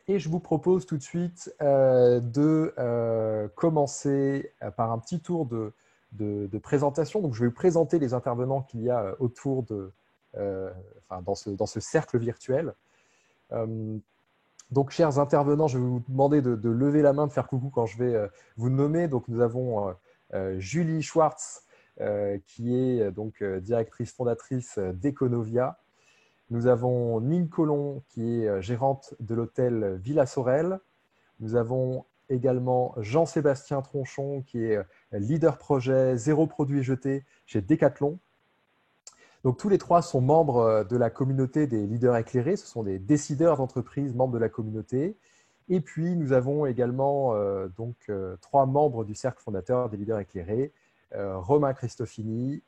Et je vous propose tout de suite de commencer par un petit tour de présentation. Donc, je vais vous présenter les intervenants qu'il y a autour dans ce cercle virtuel. Donc, chers intervenants, je vais vous demander de lever la main, de faire coucou quand je vais vous nommer. Donc, nous avons Julie Schwartz, qui est directrice fondatrice d'Econovia. Nous avons Nine Colomb, qui est gérante de l'hôtel Villa Sorel. Nous avons également Jean-Sébastien Tronchon, qui est leader projet zéro produit jeté chez Decathlon. Donc, tous les trois sont membres de la communauté des leaders éclairés. Ce sont des décideurs d'entreprise, membres de la communauté. Et puis, nous avons également trois membres du cercle fondateur des leaders éclairés. Romain Cristofini,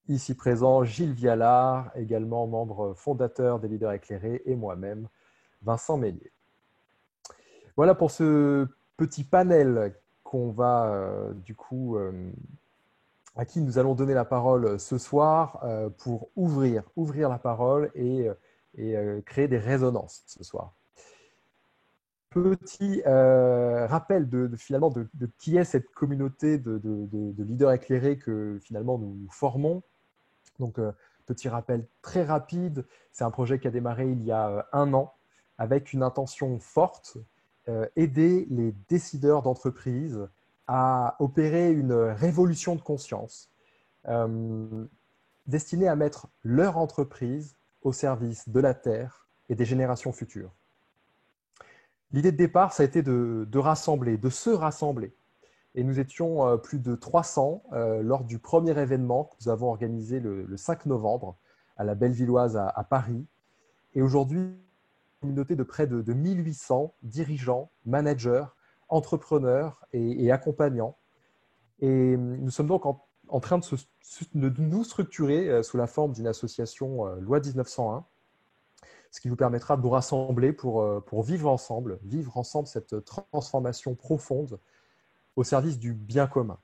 ici présent, Gilles Vialard, également membre fondateur des leaders éclairés, et moi-même, Vincent Meillier. Voilà pour ce petit panel qu'on va à qui nous allons donner la parole ce soir pour ouvrir la parole et créer des résonances ce soir. Petit rappel finalement de qui est cette communauté de leaders éclairés que finalement nous formons. Donc, petit rappel très rapide, c'est un projet qui a démarré il y a 1 an avec une intention forte, aider les décideurs d'entreprise à opérer une révolution de conscience destinée à mettre leur entreprise au service de la Terre et des générations futures. L'idée de départ, ça a été de se rassembler. Et nous étions plus de 300 lors du premier événement que nous avons organisé le 5 novembre à la Bellevilloise à Paris. Et aujourd'hui, une communauté de près de 1800 dirigeants, managers, entrepreneurs et accompagnants. Et nous sommes donc en train de nous structurer sous la forme d'une association Loi 1901, ce qui vous permettra de nous rassembler pour vivre ensemble cette transformation profonde au service du bien commun.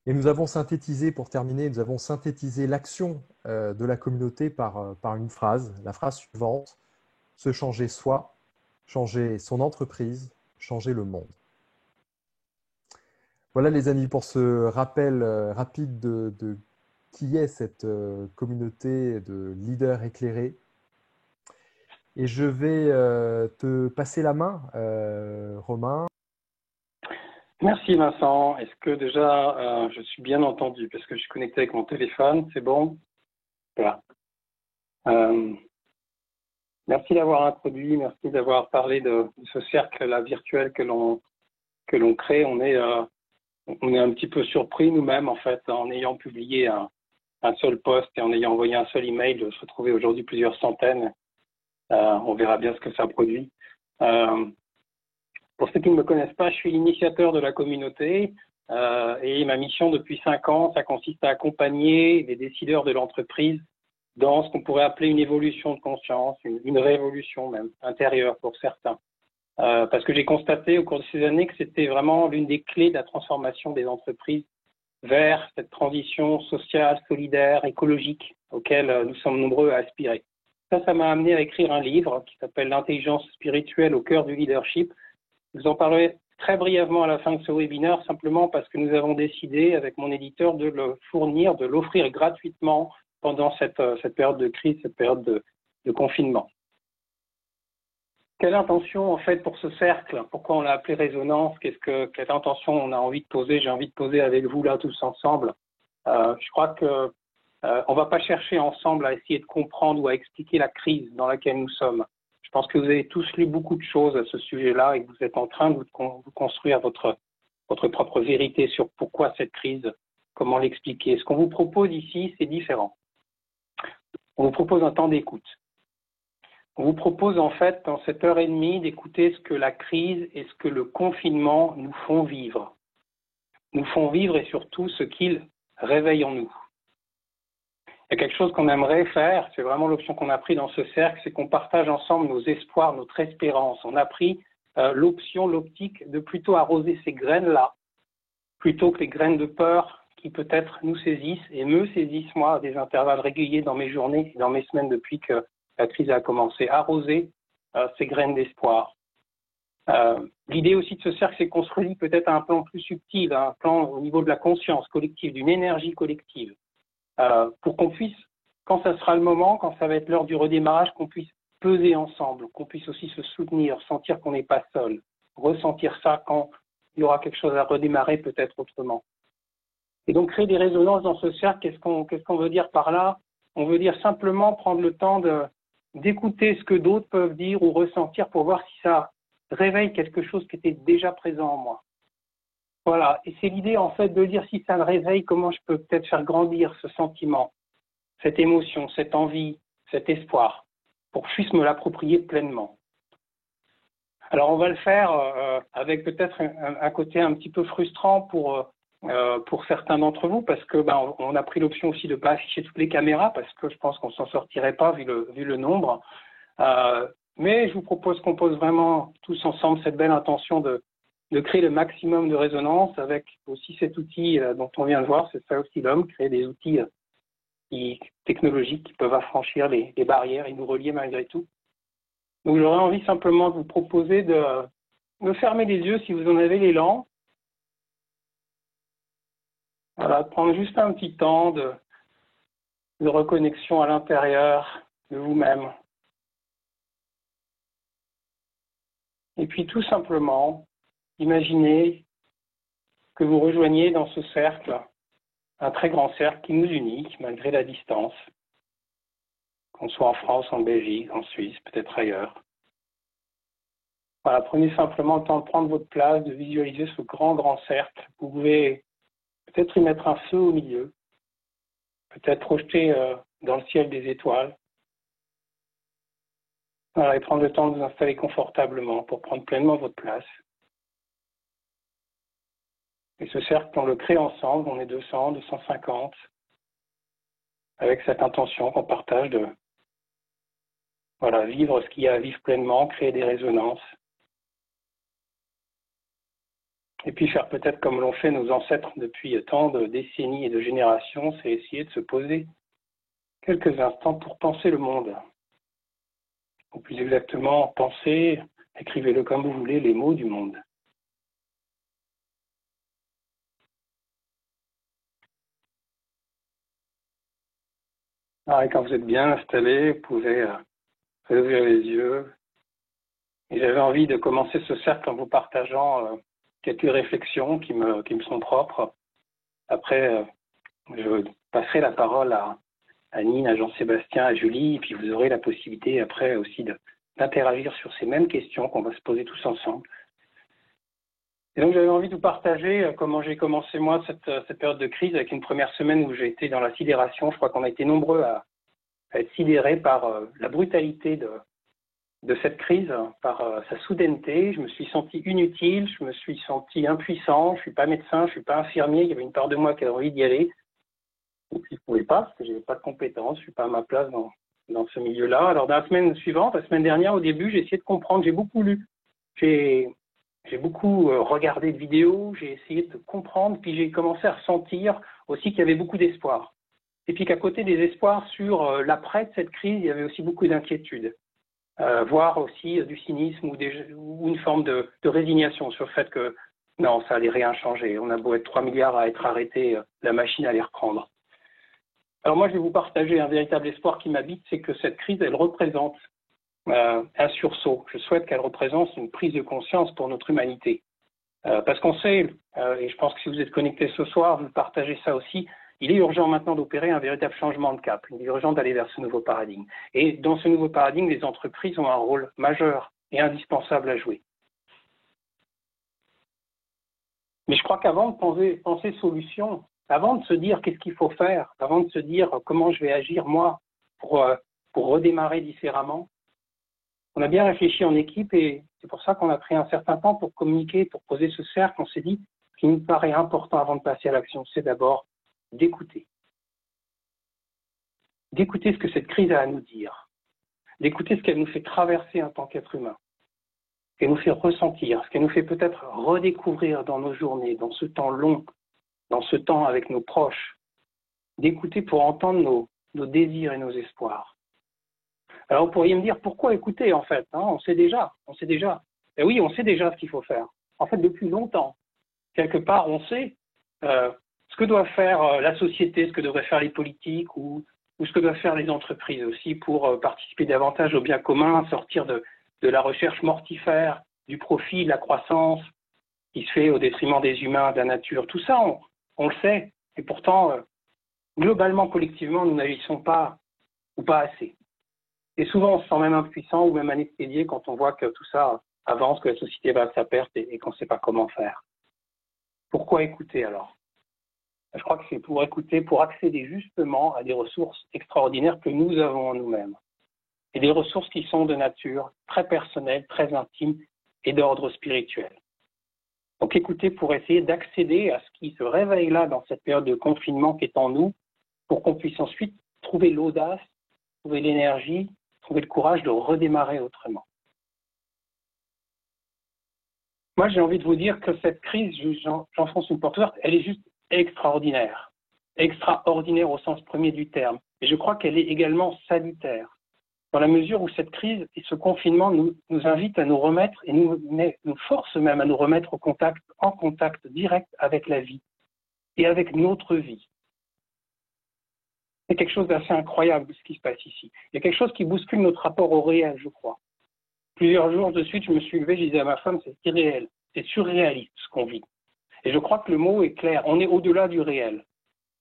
Et nous avons synthétisé, pour terminer, l'action de la communauté par une phrase, la phrase suivante: se changer soi, changer son entreprise, changer le monde. Voilà les amis pour ce rappel rapide de qui est cette communauté de leaders éclairés. Et je vais te passer la main, Romain. Merci Vincent. Est-ce que déjà je suis bien entendu parce que je suis connecté avec mon téléphone, c'est bon? Voilà. Merci d'avoir introduit, merci d'avoir parlé de ce cercle-là virtuel que l'on crée. On est un petit peu surpris nous-mêmes en fait en ayant publié un seul post et en ayant envoyé un seul email de se retrouver aujourd'hui plusieurs centaines. On verra bien ce que ça produit. Pour ceux qui ne me connaissent pas, je suis l'initiateur de la communauté et ma mission depuis 5 ans, ça consiste à accompagner les décideurs de l'entreprise dans ce qu'on pourrait appeler une évolution de conscience, une révolution même intérieure pour certains. Parce que j'ai constaté au cours de ces années que c'était vraiment l'une des clés de la transformation des entreprises vers cette transition sociale, solidaire, écologique auquel nous sommes nombreux à aspirer. Ça m'a amené à écrire un livre qui s'appelle L'intelligence spirituelle au cœur du leadership. Je vous en parlerai très brièvement à la fin de ce webinaire, simplement parce que nous avons décidé avec mon éditeur de le fournir, de l'offrir gratuitement pendant cette période de crise, cette période de confinement. Quelle intention en fait pour ce cercle? Pourquoi on l'a appelé résonance? Quelle intention on a envie de poser? J'ai envie de poser avec vous là tous ensemble. Je crois que on ne va pas chercher ensemble à essayer de comprendre ou à expliquer la crise dans laquelle nous sommes. Je pense que vous avez tous lu beaucoup de choses à ce sujet-là et que vous êtes en train de vous construire votre propre vérité sur pourquoi cette crise, comment l'expliquer. Ce qu'on vous propose ici, c'est différent. On vous propose un temps d'écoute. On vous propose en fait, dans cette heure et demie, d'écouter ce que la crise et ce que le confinement nous font vivre. Nous font vivre et surtout ce qu'ils réveillent en nous. Il y a quelque chose qu'on aimerait faire, c'est vraiment l'option qu'on a pris dans ce cercle, c'est qu'on partage ensemble nos espoirs, notre espérance. On a pris l'optique de plutôt arroser ces graines-là, plutôt que les graines de peur qui peut-être nous saisissent et me saisissent moi à des intervalles réguliers dans mes journées et dans mes semaines depuis que la crise a commencé. Arroser ces graines d'espoir. L'idée aussi de ce cercle, c'est qu'on se relie peut-être à un plan plus subtil, à un plan au niveau de la conscience collective, d'une énergie collective, pour qu'on puisse, quand ça sera le moment, quand ça va être l'heure du redémarrage, qu'on puisse peser ensemble, qu'on puisse aussi se soutenir, sentir qu'on n'est pas seul, ressentir ça quand il y aura quelque chose à redémarrer peut-être autrement. Et donc créer des résonances dans ce cercle, qu'est-ce qu'on veut dire par là? On veut dire simplement prendre le temps d'écouter ce que d'autres peuvent dire ou ressentir pour voir si ça réveille quelque chose qui était déjà présent en moi. Voilà, et c'est l'idée en fait de dire si ça le réveille, comment je peux peut-être faire grandir ce sentiment, cette émotion, cette envie, cet espoir, pour que je puisse me l'approprier pleinement. Alors on va le faire avec peut-être un côté un petit peu frustrant pour certains d'entre vous, parce que on a pris l'option aussi de ne pas afficher toutes les caméras, parce que je pense qu'on s'en sortirait pas vu le nombre. Mais je vous propose qu'on pose vraiment tous ensemble cette belle intention de créer le maximum de résonance avec aussi cet outil dont on vient de voir, c'est ça aussi l'homme, créer des outils technologiques qui peuvent affranchir les barrières et nous relier malgré tout. Donc j'aurais envie simplement de vous proposer de fermer les yeux si vous en avez l'élan. Voilà, de prendre juste un petit temps de reconnexion à l'intérieur de vous-même. Et puis tout simplement, imaginez que vous rejoignez dans ce cercle, un très grand cercle qui nous unit malgré la distance, qu'on soit en France, en Belgique, en Suisse, peut-être ailleurs. Voilà, prenez simplement le temps de prendre votre place, de visualiser ce grand cercle. Vous pouvez peut-être y mettre un feu au milieu, peut-être projeter dans le ciel des étoiles. Voilà, et prendre le temps de vous installer confortablement pour prendre pleinement votre place. Et ce cercle, on le crée ensemble, on est 200, 250, avec cette intention qu'on partage de vivre ce qu'il y a à vivre pleinement, créer des résonances. Et puis faire peut-être comme l'ont fait nos ancêtres depuis tant de décennies et de générations, c'est essayer de se poser quelques instants pour penser le monde. Ou plus exactement, penser, écrivez-le comme vous voulez, les mots du monde. Alors, et quand vous êtes bien installé, vous pouvez ouvrir les yeux. Et j'avais envie de commencer ce cercle en vous partageant quelques réflexions qui me sont propres. Après, je passerai la parole à Nine, à Jean-Sébastien, à Julie, et puis vous aurez la possibilité après aussi d'interagir sur ces mêmes questions qu'on va se poser tous ensemble. Et donc j'avais envie de vous partager comment j'ai commencé moi cette période de crise avec une première semaine où j'ai été dans la sidération. Je crois qu'on a été nombreux à être sidérés par la brutalité de cette crise, par sa soudaineté. Je me suis senti inutile, je me suis senti impuissant, je ne suis pas médecin, je ne suis pas infirmier, il y avait une part de moi qui avait envie d'y aller. Et puis je ne pouvais pas, parce que je n'avais pas de compétences, je ne suis pas à ma place dans ce milieu-là. Alors dans la semaine suivante, la semaine dernière, au début, j'ai essayé de comprendre, j'ai beaucoup lu, j'ai beaucoup regardé de vidéos, j'ai essayé de comprendre, puis j'ai commencé à ressentir aussi qu'il y avait beaucoup d'espoir. Et puis qu'à côté des espoirs sur l'après de cette crise, il y avait aussi beaucoup d'inquiétudes. Voire aussi du cynisme ou une forme de résignation sur le fait que non, ça allait rien changer. On a beau être 3 milliards à être arrêtés, la machine allait reprendre. Alors moi, je vais vous partager un véritable espoir qui m'habite, c'est que cette crise, elle représente un sursaut. Je souhaite qu'elle représente une prise de conscience pour notre humanité. Parce qu'on sait, et je pense que si vous êtes connectés ce soir, vous partagez ça aussi, il est urgent maintenant d'opérer un véritable changement de cap. Il est urgent d'aller vers ce nouveau paradigme. Et dans ce nouveau paradigme, les entreprises ont un rôle majeur et indispensable à jouer. Mais je crois qu'avant de penser solution, avant de se dire qu'est-ce qu'il faut faire, avant de se dire comment je vais agir moi pour redémarrer différemment, on a bien réfléchi en équipe et c'est pour ça qu'on a pris un certain temps pour communiquer, pour poser ce cercle. On s'est dit, ce qui nous paraît important avant de passer à l'action, c'est d'abord d'écouter. D'écouter ce que cette crise a à nous dire. D'écouter ce qu'elle nous fait traverser en tant qu'être humain. Ce qu'elle nous fait ressentir, ce qu'elle nous fait peut-être redécouvrir dans nos journées, dans ce temps long, dans ce temps avec nos proches. D'écouter pour entendre nos désirs et nos espoirs. Alors vous pourriez me dire, pourquoi écouter en fait, hein, on sait déjà. Et oui, on sait déjà ce qu'il faut faire. En fait, depuis longtemps, quelque part, on sait ce que doit faire la société, ce que devraient faire les politiques ou ce que doivent faire les entreprises aussi pour participer davantage au bien commun, sortir de la recherche mortifère, du profit, de la croissance qui se fait au détriment des humains, de la nature. Tout ça, on le sait. Et pourtant, globalement, collectivement, nous n'agissons pas ou pas assez. Et souvent, on se sent même impuissant ou même anesthésié quand on voit que tout ça avance, que la société va à sa perte et qu'on ne sait pas comment faire. Pourquoi écouter alors? Je crois que c'est pour écouter, pour accéder justement à des ressources extraordinaires que nous avons en nous-mêmes. Et des ressources qui sont de nature très personnelle, très intime et d'ordre spirituel. Donc écouter pour essayer d'accéder à ce qui se réveille là dans cette période de confinement qui est en nous, pour qu'on puisse ensuite trouver l'audace, trouver l'énergie, trouver le courage de redémarrer autrement. Moi, j'ai envie de vous dire que cette crise, j'enfonce une porte ouverte, elle est juste extraordinaire. Extraordinaire au sens premier du terme. Et je crois qu'elle est également salutaire, dans la mesure où cette crise et ce confinement nous invitent à nous remettre et nous forcent même à nous remettre en contact direct avec la vie et avec notre vie. C'est quelque chose d'assez incroyable ce qui se passe ici. Il y a quelque chose qui bouscule notre rapport au réel, je crois. Plusieurs jours de suite, je me suis levé, je disais à ma femme, c'est irréel, c'est surréaliste ce qu'on vit. Et je crois que le mot est clair, on est au-delà du réel.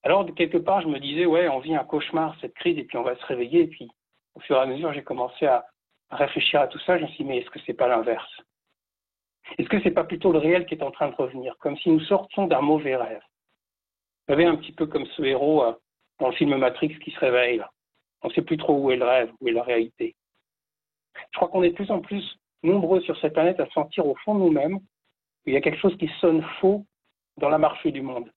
Alors, de quelque part, je me disais, ouais, on vit un cauchemar, cette crise, et puis on va se réveiller. Et puis, au fur et à mesure, j'ai commencé à réfléchir à tout ça. Je me suis dit, mais est-ce que c'est pas l'inverse? Est-ce que c'est pas plutôt le réel qui est en train de revenir, comme si nous sortions d'un mauvais rêve? Vous savez, un petit peu comme ce héros dans le film Matrix qui se réveille, là. On ne sait plus trop où est le rêve, où est la réalité. Je crois qu'on est de plus en plus nombreux sur cette planète à sentir au fond de nous-mêmes qu'il y a quelque chose qui sonne faux dans la marche du monde.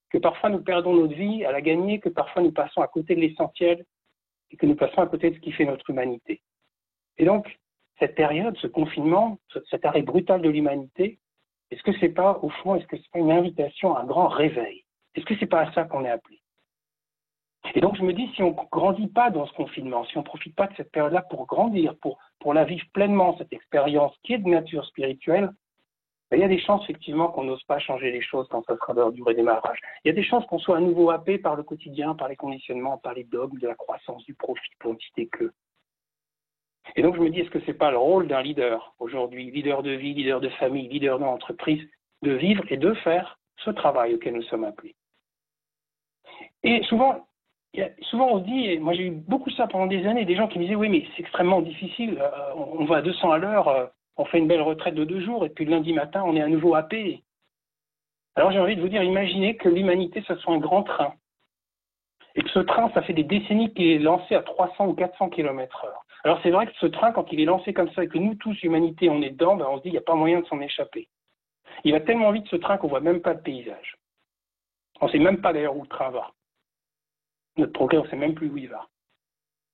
Que parfois nous perdons notre vie à la gagner, que parfois nous passons à côté de l'essentiel et que nous passons à côté de ce qui fait notre humanité. Et donc, cette période, ce confinement, cet arrêt brutal de l'humanité, est-ce que c'est pas, au fond, est-ce que c'est pas une invitation à un grand réveil? Est-ce que c'est pas à ça qu'on est appelé? Et donc, je me dis, si on ne grandit pas dans ce confinement, si on ne profite pas de cette période-là pour grandir, pour la vivre pleinement, cette expérience qui est de nature spirituelle, ben, il y a des chances, effectivement, qu'on n'ose pas changer les choses quand ça sera l'heure du redémarrage. Il y a des chances qu'on soit à nouveau happé par le quotidien, par les conditionnements, par les dogmes de la croissance, du profit, pour ne citer que. Et donc, je me dis, est-ce que ce n'est pas le rôle d'un leader aujourd'hui, leader de vie, leader de famille, leader d'entreprise, de vivre et de faire ce travail auquel nous sommes appelés? Et souvent, on se dit, et moi j'ai eu beaucoup ça pendant des années, des gens qui me disaient, oui, mais c'est extrêmement difficile, on va à 200 à l'heure, on fait une belle retraite de 2 jours, et puis le lundi matin, on est à nouveau happé. Alors j'ai envie de vous dire, imaginez que l'humanité, ce soit un grand train. Et que ce train, ça fait des décennies qu'il est lancé à 300 ou 400 km/h. Alors c'est vrai que ce train, quand il est lancé comme ça, et que nous tous, humanité, on est dedans, ben, on se dit, il n'y a pas moyen de s'en échapper. Il va tellement vite ce train qu'on ne voit même pas le paysage. On ne sait même pas d'ailleurs où le train va. Notre progrès, on ne sait même plus où il va.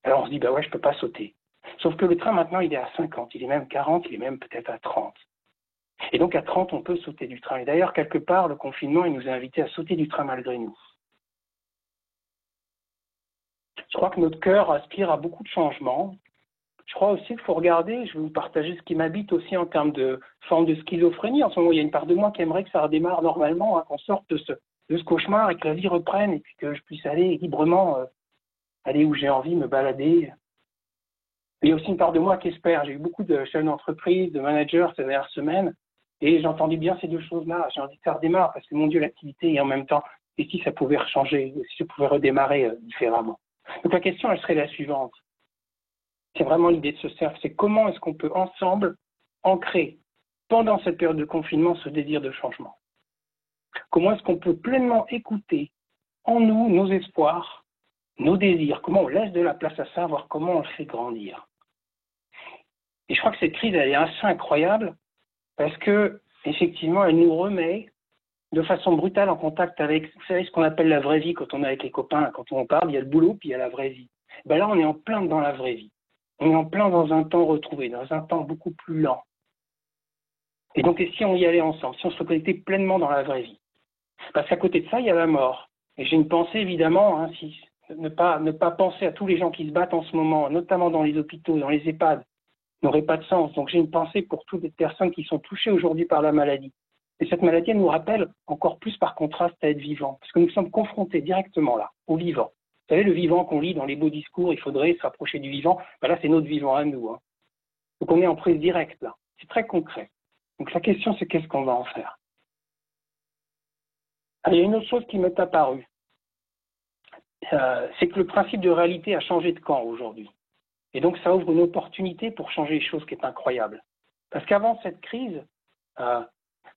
Alors on se dit, bah ouais, je ne peux pas sauter. Sauf que le train, maintenant, il est à 50, il est même 40, il est même peut-être à 30. Et donc à 30, on peut sauter du train. Et d'ailleurs, quelque part, le confinement, il nous a invités à sauter du train malgré nous. Je crois que notre cœur aspire à beaucoup de changements. Je crois aussi qu'il faut regarder, je vais vous partager ce qui m'habite aussi en termes de forme de schizophrénie. En ce moment, il y a une part de moi qui aimerait que ça redémarre normalement, hein, qu'on sorte de ce cauchemar et que la vie reprenne et puis que je puisse aller librement, aller où j'ai envie, me balader. Il y a aussi une part de moi qui espère. J'ai eu beaucoup de chefs d'entreprise, de managers ces dernières semaines et j'ai entendu bien ces deux choses-là. J'ai envie que ça redémarre parce que mon Dieu, l'activité et en même temps, et si ça pouvait changer, si je pouvais redémarrer différemment. Donc la question, elle serait la suivante. C'est vraiment l'idée de ce cercle, c'est comment est-ce qu'on peut ensemble ancrer pendant cette période de confinement ce désir de changement? Comment est-ce qu'on peut pleinement écouter en nous nos espoirs, nos désirs? Comment on laisse de la place à ça, voir comment on le fait grandir? Et je crois que cette crise, elle est assez incroyable parce que effectivement, elle nous remet de façon brutale en contact avec, vous savez, ce qu'on appelle la vraie vie quand on est avec les copains, quand on parle, il y a le boulot puis il y a la vraie vie. Ben là, on est en plein dans la vraie vie. On est en plein dans un temps retrouvé, dans un temps beaucoup plus lent. Et donc, et si on y allait ensemble, si on se reconnectait pleinement dans la vraie vie? Parce qu'à côté de ça, il y a la mort. Et j'ai une pensée, évidemment, hein, si ne pas penser à tous les gens qui se battent en ce moment, notamment dans les hôpitaux, dans les EHPAD, n'aurait pas de sens. Donc j'ai une pensée pour toutes les personnes qui sont touchées aujourd'hui par la maladie. Et cette maladie, elle nous rappelle encore plus par contraste à être vivant, parce que nous sommes confrontés directement là, au vivant. Vous savez, le vivant qu'on lit dans les beaux discours, il faudrait se rapprocher du vivant. Ben là, c'est notre vivant à nous. Hein. Donc on est en prise directe là. C'est très concret. Donc la question, c'est qu'est-ce qu'on va en faire? Il y a une autre chose qui m'est apparue. C'est que le principe de réalité a changé de camp aujourd'hui. Et donc ça ouvre une opportunité pour changer les choses qui est incroyable. Parce qu'avant cette crise,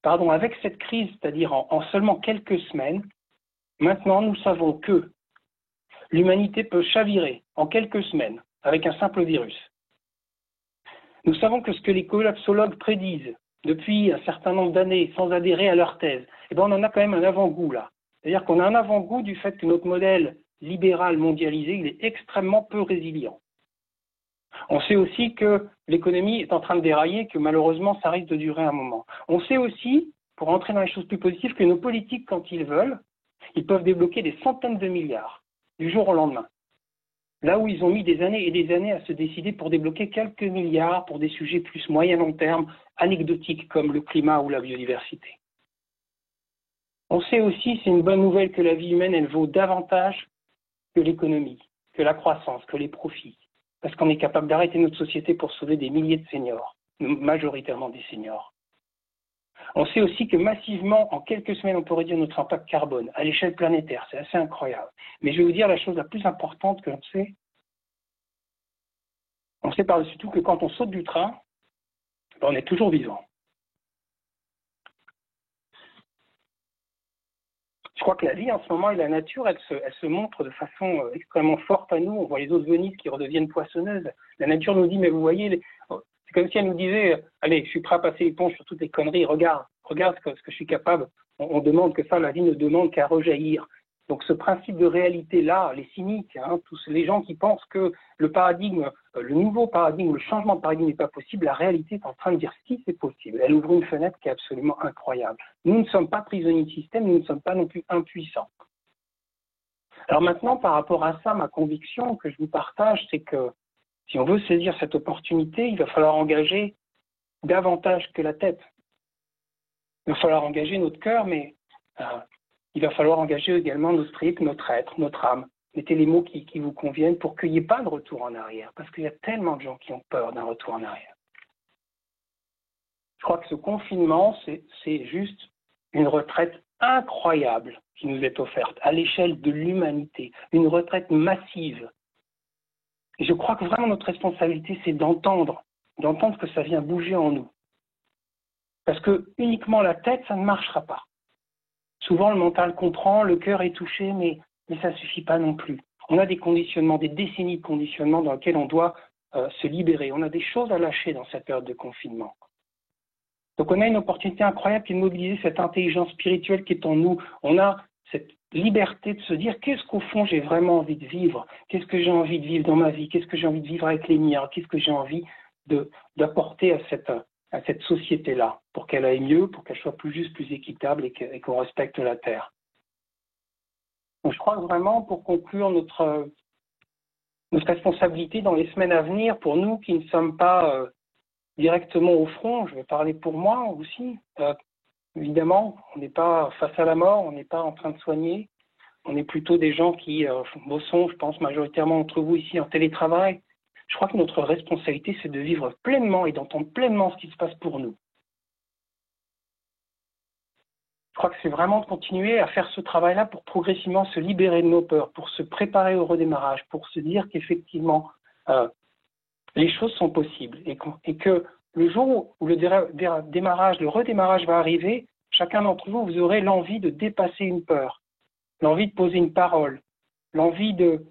avec cette crise, c'est-à-dire en seulement quelques semaines, maintenant nous savons que l'humanité peut chavirer en quelques semaines avec un simple virus. Nous savons que ce que les collapsologues prédisent depuis un certain nombre d'années sans adhérer à leur thèse, eh bien on en a quand même un avant-goût là. C'est-à-dire qu'on a un avant-goût du fait que notre modèle libéral mondialisé, il est extrêmement peu résilient. On sait aussi que l'économie est en train de dérailler, que malheureusement ça risque de durer un moment. On sait aussi, pour entrer dans les choses plus positives, que nos politiques, quand ils veulent, ils peuvent débloquer des centaines de milliards du jour au lendemain. Là où ils ont mis des années et des années à se décider pour débloquer quelques milliards pour des sujets plus moyen long terme, anecdotiques comme le climat ou la biodiversité. On sait aussi, c'est une bonne nouvelle, que la vie humaine, elle vaut davantage que l'économie, que la croissance, que les profits. Parce qu'on est capable d'arrêter notre société pour sauver des milliers de seniors, majoritairement des seniors. On sait aussi que massivement, en quelques semaines, on peut réduire notre impact carbone à l'échelle planétaire. C'est assez incroyable. Mais je vais vous dire la chose la plus importante que l'on sait. On sait par-dessus tout que quand on saute du train, on est toujours vivant. Je crois que la vie en ce moment et la nature, elle se montre de façon extrêmement forte à nous. On voit les eaux de Venise qui redeviennent poissonneuses. La nature nous dit, mais vous voyez, c'est comme si elle nous disait, allez, je suis prêt à passer l'éponge sur toutes les conneries, regarde ce que je suis capable. On demande que ça, la vie ne demande qu'à rejaillir. Donc ce principe de réalité-là, les cyniques, tous les gens qui pensent que le paradigme, le nouveau paradigme, le changement de paradigme n'est pas possible, la réalité est en train de dire si c'est possible. Elle ouvre une fenêtre qui est absolument incroyable. Nous ne sommes pas prisonniers de système, nous ne sommes pas non plus impuissants. Alors maintenant, par rapport à ça, ma conviction que je vous partage, c'est que si on veut saisir cette opportunité, il va falloir engager davantage que la tête. Il va falloir engager notre cœur, mais il va falloir engager également notre tripes, notre être, notre âme. Mettez les mots qui vous conviennent pour qu'il n'y ait pas de retour en arrière, parce qu'il y a tellement de gens qui ont peur d'un retour en arrière. Je crois que ce confinement, c'est juste une retraite incroyable qui nous est offerte à l'échelle de l'humanité, une retraite massive. Et je crois que vraiment notre responsabilité, c'est d'entendre que ça vient bouger en nous. Parce que uniquement la tête, ça ne marchera pas. Souvent, le mental comprend, le cœur est touché, mais ça ne suffit pas non plus. On a des conditionnements, des décennies de conditionnements dans lesquels on doit se libérer. On a des choses à lâcher dans cette période de confinement. Donc on a une opportunité incroyable qui est de mobiliser cette intelligence spirituelle qui est en nous. On a cette liberté de se dire qu'est-ce qu'au fond j'ai vraiment envie de vivre, qu'est-ce que j'ai envie de vivre dans ma vie, qu'est-ce que j'ai envie de vivre avec les miens, qu'est-ce que j'ai envie d'apporter à cette société-là, pour qu'elle aille mieux, pour qu'elle soit plus juste, plus équitable et qu'on respecte la Terre. Donc je crois que vraiment, pour conclure notre responsabilité dans les semaines à venir, pour nous qui ne sommes pas directement au front, je vais parler pour moi aussi, évidemment, on n'est pas face à la mort, on n'est pas en train de soigner, on est plutôt des gens qui bossons, je pense majoritairement entre vous ici en télétravail. Je crois que notre responsabilité, c'est de vivre pleinement et d'entendre pleinement ce qui se passe pour nous. Je crois que c'est vraiment de continuer à faire ce travail-là pour progressivement se libérer de nos peurs, pour se préparer au redémarrage, pour se dire qu'effectivement, les choses sont possibles et que le jour où le redémarrage va arriver, chacun d'entre vous, vous aurez l'envie de dépasser une peur, l'envie de poser une parole, l'envie de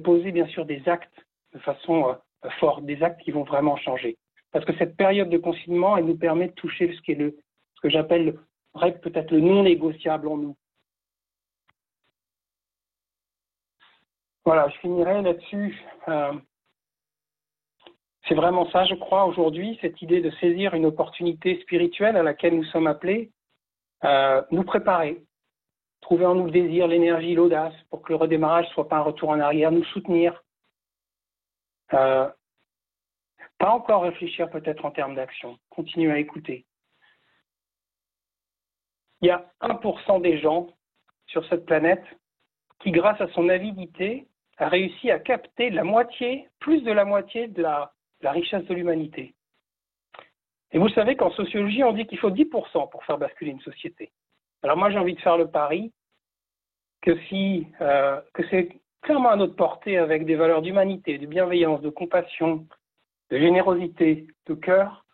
poser bien sûr des actes de façon forte, des actes qui vont vraiment changer. Parce que cette période de confinement, elle nous permet de toucher ce que j'appelle peut-être le non négociable en nous. Voilà, je finirai là-dessus. C'est vraiment ça, je crois, aujourd'hui, cette idée de saisir une opportunité spirituelle à laquelle nous sommes appelés, nous préparer trouver en nous le désir, l'énergie, l'audace, pour que le redémarrage ne soit pas un retour en arrière, nous soutenir. Pas encore réfléchir peut-être en termes d'action, continuer à écouter. Il y a 1% des gens sur cette planète qui, grâce à son avidité, a réussi à capter la moitié, plus de la moitié de la richesse de l'humanité. Et vous savez qu'en sociologie, on dit qu'il faut 10% pour faire basculer une société. Alors moi, j'ai envie de faire le pari que c'est clairement à notre portée, avec des valeurs d'humanité, de bienveillance, de compassion, de générosité, de cœur,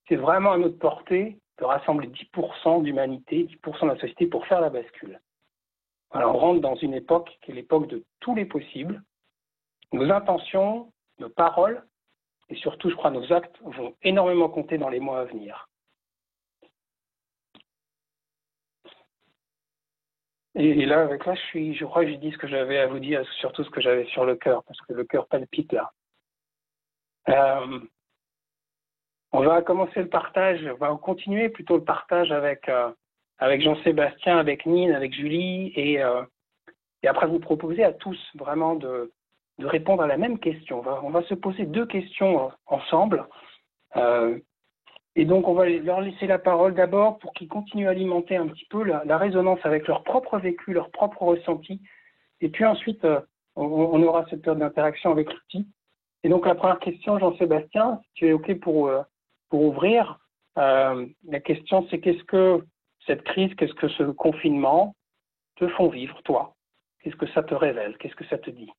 c'est vraiment à notre portée de rassembler 10% d'humanité, 10% de la société pour faire la bascule. Alors on rentre dans une époque qui est l'époque de tous les possibles. Nos intentions, nos paroles, et surtout, je crois, nos actes vont énormément compter dans les mois à venir. Et là, je crois que j'ai dit ce que j'avais à vous dire, surtout ce que j'avais sur le cœur, parce que le cœur palpite là. On va commencer le partage, on va continuer plutôt le partage avec Jean-Sébastien, avec Nine, avec Julie, et après vous proposer à tous vraiment de répondre à la même question. On va se poser 2 questions ensemble. Et donc, on va leur laisser la parole d'abord pour qu'ils continuent à alimenter un petit peu la résonance avec leur propre vécu, leur propre ressenti. Et puis ensuite, on aura cette période d'interaction avec l'outil. Et donc, la première question, Jean-Sébastien, si tu es OK pour ouvrir, la question, c'est qu'est-ce que cette crise, qu'est-ce que ce confinement te font vivre, toi? Qu'est-ce que ça te révèle? Qu'est-ce que ça te dit?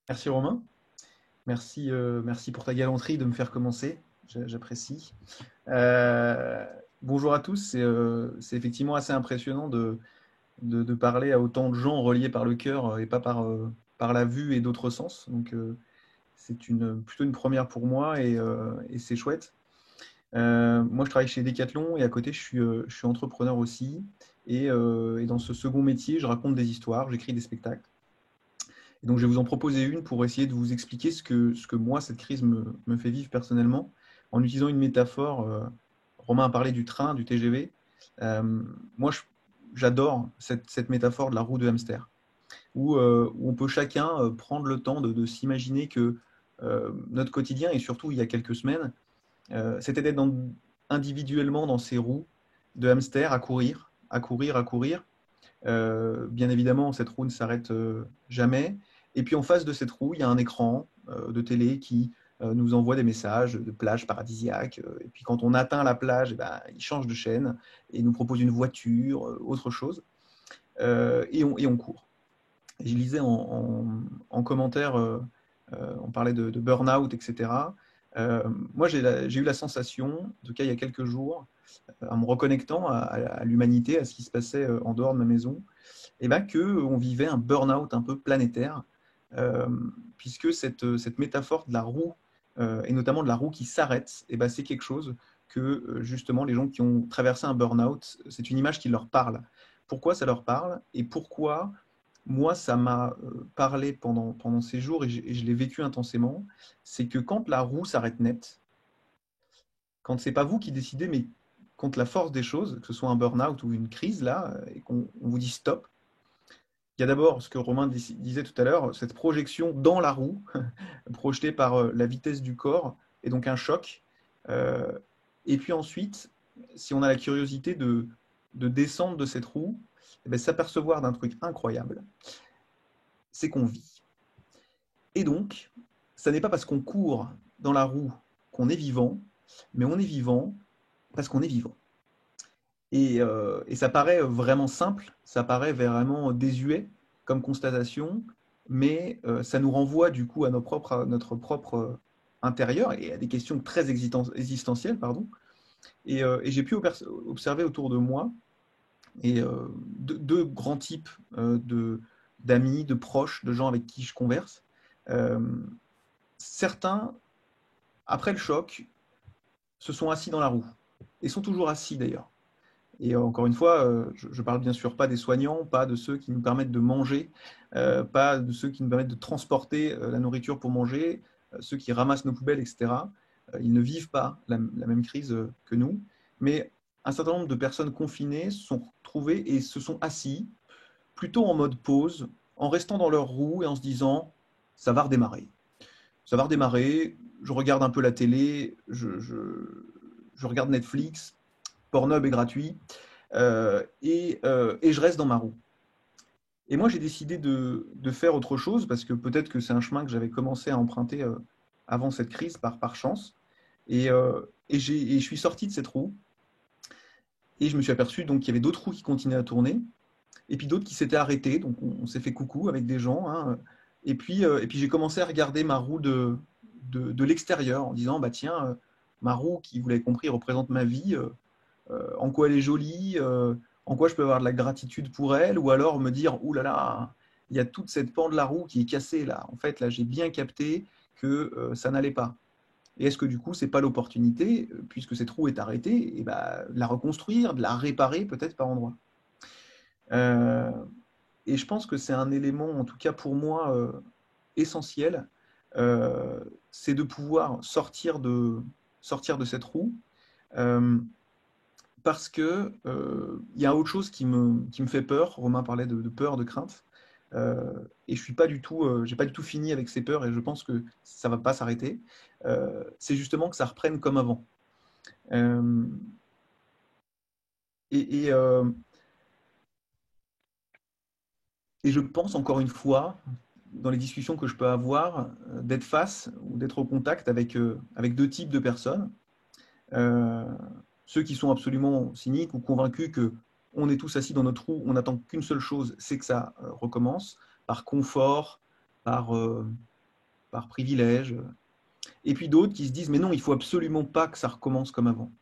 Merci Romain. Merci pour ta galanterie de me faire commencer. J'apprécie. Bonjour à tous. C'est effectivement assez impressionnant de parler à autant de gens reliés par le cœur et pas par la vue et d'autres sens. Donc, c'est plutôt une première pour moi et c'est chouette. Moi, je travaille chez Decathlon et à côté, je suis entrepreneur aussi. Et dans ce second métier, je raconte des histoires, j'écris des spectacles. Et donc, je vais vous en proposer une pour essayer de vous expliquer ce que moi, cette crise me fait vivre personnellement, en utilisant une métaphore. Romain a parlé du train, du TGV. Moi, j'adore cette métaphore de la roue de hamster, où on peut chacun prendre le temps de s'imaginer que notre quotidien, et surtout il y a quelques semaines, c'était d'être individuellement dans ces roues de hamster à courir, à courir, à courir. Bien évidemment, cette roue ne s'arrête jamais. Et puis en face de cette roue, il y a un écran de télé qui nous envoie des messages de plage paradisiaque. Et puis quand on atteint la plage, eh ben, il change de chaîne et nous propose une voiture, autre chose. Et on court. Et je lisais en commentaire, on parlait de burn-out, etc. Moi, j'ai eu la sensation, en tout cas il y a quelques jours, en me reconnectant à l'humanité, à ce qui se passait en dehors de ma maison, et ben, qu'on vivait un burn-out un peu planétaire, puisque cette métaphore de la roue, et notamment de la roue qui s'arrête, et ben, c'est quelque chose que justement les gens qui ont traversé un burn-out, c'est une image qui leur parle. Pourquoi ça leur parle et pourquoi moi ça m'a parlé pendant ces jours et je l'ai vécu intensément, c'est que quand la roue s'arrête net, quand c'est pas vous qui décidez, mais contre la force des choses, que ce soit un burn-out ou une crise là, et qu'on vous dit stop, il y a d'abord ce que Romain disait tout à l'heure, cette projection dans la roue, projetée par la vitesse du corps, et donc un choc. Et puis ensuite, si on a la curiosité de descendre de cette roue, eh bien, s'apercevoir d'un truc incroyable, c'est qu'on vit. Et donc, ça n'est pas parce qu'on court dans la roue qu'on est vivant, mais on est vivant parce qu'on est vivant. Et ça paraît vraiment simple, ça paraît vraiment désuet comme constatation, mais ça nous renvoie du coup à notre propre intérieur et à des questions très existentielles, pardon. Et j'ai pu observer autour de moi et deux grands types d'amis, de proches, de gens avec qui je converse. Certains, après le choc, se sont assis dans la roue, et sont toujours assis d'ailleurs. Et encore une fois, je parle bien sûr pas des soignants, pas de ceux qui nous permettent de manger, pas de ceux qui nous permettent de transporter la nourriture pour manger, ceux qui ramassent nos poubelles, etc. Ils ne vivent pas la même crise que nous. Mais un certain nombre de personnes confinées se sont retrouvées et se sont assis, plutôt en mode pause, en restant dans leur roue et en se disant « ça va redémarrer ». Ça va redémarrer, je regarde un peu la télé, je regarde Netflix, Pornhub est gratuit, et je reste dans ma roue. Et moi, j'ai décidé de faire autre chose, parce que peut-être que c'est un chemin que j'avais commencé à emprunter avant cette crise, par chance. Et je suis sorti de cette roue, et je me suis aperçu donc, qu'il y avait d'autres roues qui continuaient à tourner, et puis d'autres qui s'étaient arrêtées, donc on s'est fait coucou avec des gens, hein. Et puis j'ai commencé à regarder ma roue de l'extérieur, en disant, bah tiens, ma roue, qui, vous l'avez compris, représente ma vie, en quoi elle est jolie, en quoi je peux avoir de la gratitude pour elle, ou alors me dire, ouh là là, il y a toute cette pan de la roue qui est cassée là. En fait, là, j'ai bien capté que ça n'allait pas. Et est-ce que du coup, c'est pas l'opportunité, puisque cette roue est arrêtée, et bah, de la reconstruire, de la réparer peut-être par endroit. Et je pense que c'est un élément, en tout cas pour moi, essentiel, c'est de pouvoir sortir de cette roue. Parce que y a autre chose qui me fait peur. Romain parlait de peur, de crainte. Et je suis pas du tout, j'ai pas du tout fini avec ces peurs et je pense que ça va pas s'arrêter. C'est justement que ça reprenne comme avant. Euh, et, et, euh, et je pense encore une fois, dans les discussions que je peux avoir, d'être face ou d'être au contact avec deux types de personnes. Euh, Ceux qui sont absolument cyniques ou convaincus que on est tous assis dans notre roue, on n'attend qu'une seule chose, c'est que ça recommence, par confort, par, euh, par privilège. Et puis d'autres qui se disent, mais non, il faut absolument pas que ça recommence comme avant.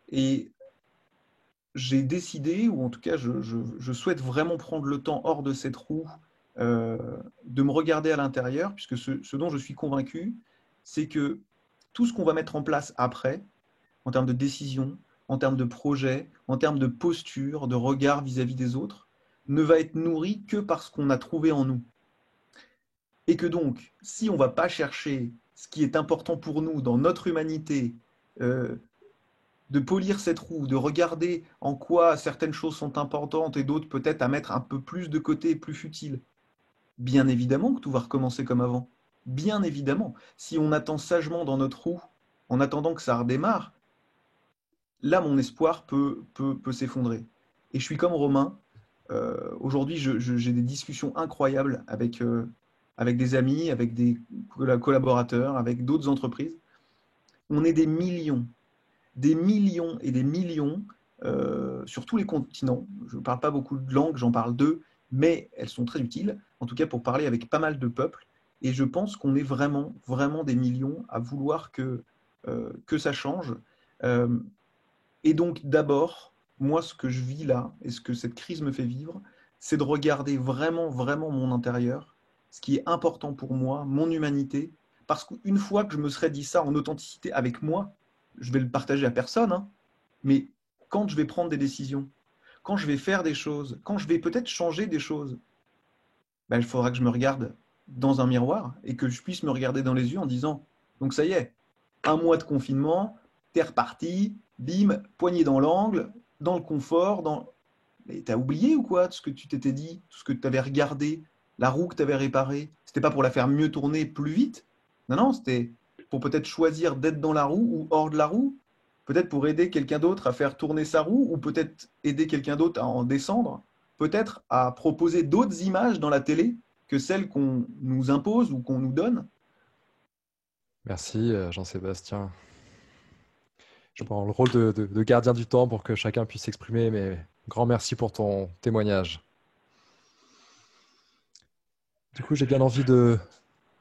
Et j'ai décidé, ou en tout cas, je souhaite vraiment prendre le temps hors de cette roue, euh, de me regarder à l'intérieur, puisque ce dont je suis convaincu, c'est que tout ce qu'on va mettre en place après, en termes de décision, en termes de projet, en termes de posture, de regard vis-à-vis des autres, ne va être nourri que par ce qu'on a trouvé en nous. Et que donc, si on ne va pas chercher ce qui est important pour nous dans notre humanité, euh, de polir cette roue, de regarder en quoi certaines choses sont importantes et d'autres peut-être à mettre un peu plus de côté, plus futiles, bien évidemment que tout va recommencer comme avant. Bien évidemment. Si on attend sagement dans notre roue, en attendant que ça redémarre, là, mon espoir peut s'effondrer. Et je suis comme Romain. Aujourd'hui, j'ai des discussions incroyables avec des amis, avec des collaborateurs, avec d'autres entreprises. On est des millions et des millions sur tous les continents. Je ne parle pas beaucoup de langues, j'en parle deux, mais elles sont très utiles, en tout cas pour parler avec pas mal de peuples. Et je pense qu'on est vraiment, vraiment des millions à vouloir que ça change. Euh, et donc, d'abord, moi, ce que je vis là, et ce que cette crise me fait vivre, c'est de regarder vraiment, vraiment mon intérieur, ce qui est important pour moi, mon humanité, parce qu'une fois que je me serais dit ça en authenticité avec moi, je vais le partager à personne, hein, mais quand je vais prendre des décisions, quand je vais faire des choses, quand je vais peut-être changer des choses, ben, il faudra que je me regarde dans un miroir et que je puisse me regarder dans les yeux en disant, donc ça y est, un mois de confinement, t'es reparti, bim, poignée dans l'angle, dans le confort, dans... Mais t'as oublié ou quoi, tout ce que tu t'étais dit, tout ce que tu avais regardé, la roue que tu avais réparée, c'était pas pour la faire mieux tourner plus vite. Non, non, c'était pour peut-être choisir d'être dans la roue ou hors de la roue, peut-être pour aider quelqu'un d'autre à faire tourner sa roue, ou peut-être aider quelqu'un d'autre à en descendre, peut-être à proposer d'autres images dans la télé que celles qu'on nous impose ou qu'on nous donne. Merci Jean-Sébastien. Je prends le rôle de gardien du temps pour que chacun puisse s'exprimer, mais grand merci pour ton témoignage. Du coup, j'ai bien envie de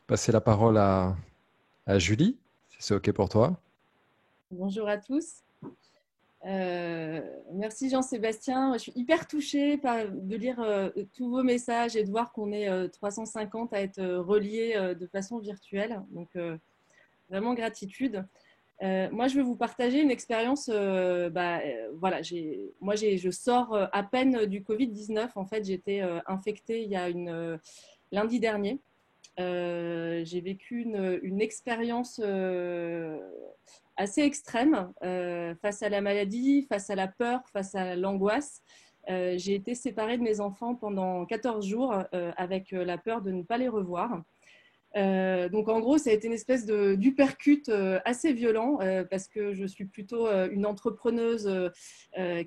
passer la parole à Julie, si c'est OK pour toi. Bonjour à tous. Merci Jean-Sébastien. Je suis hyper touchée de lire tous vos messages et de voir qu'on est 350 à être reliés de façon virtuelle. Donc, vraiment gratitude. Moi, je vais vous partager une expérience. Voilà, je sors à peine du Covid-19. En fait, j'ai été infectée il y a lundi dernier. J'ai vécu une expérience assez extrême face à la maladie, face à la peur, face à l'angoisse. J'ai été séparée de mes enfants pendant 14 jours avec la peur de ne pas les revoir. Donc en gros, ça a été une espèce d'uppercut assez violent parce que je suis plutôt une entrepreneuse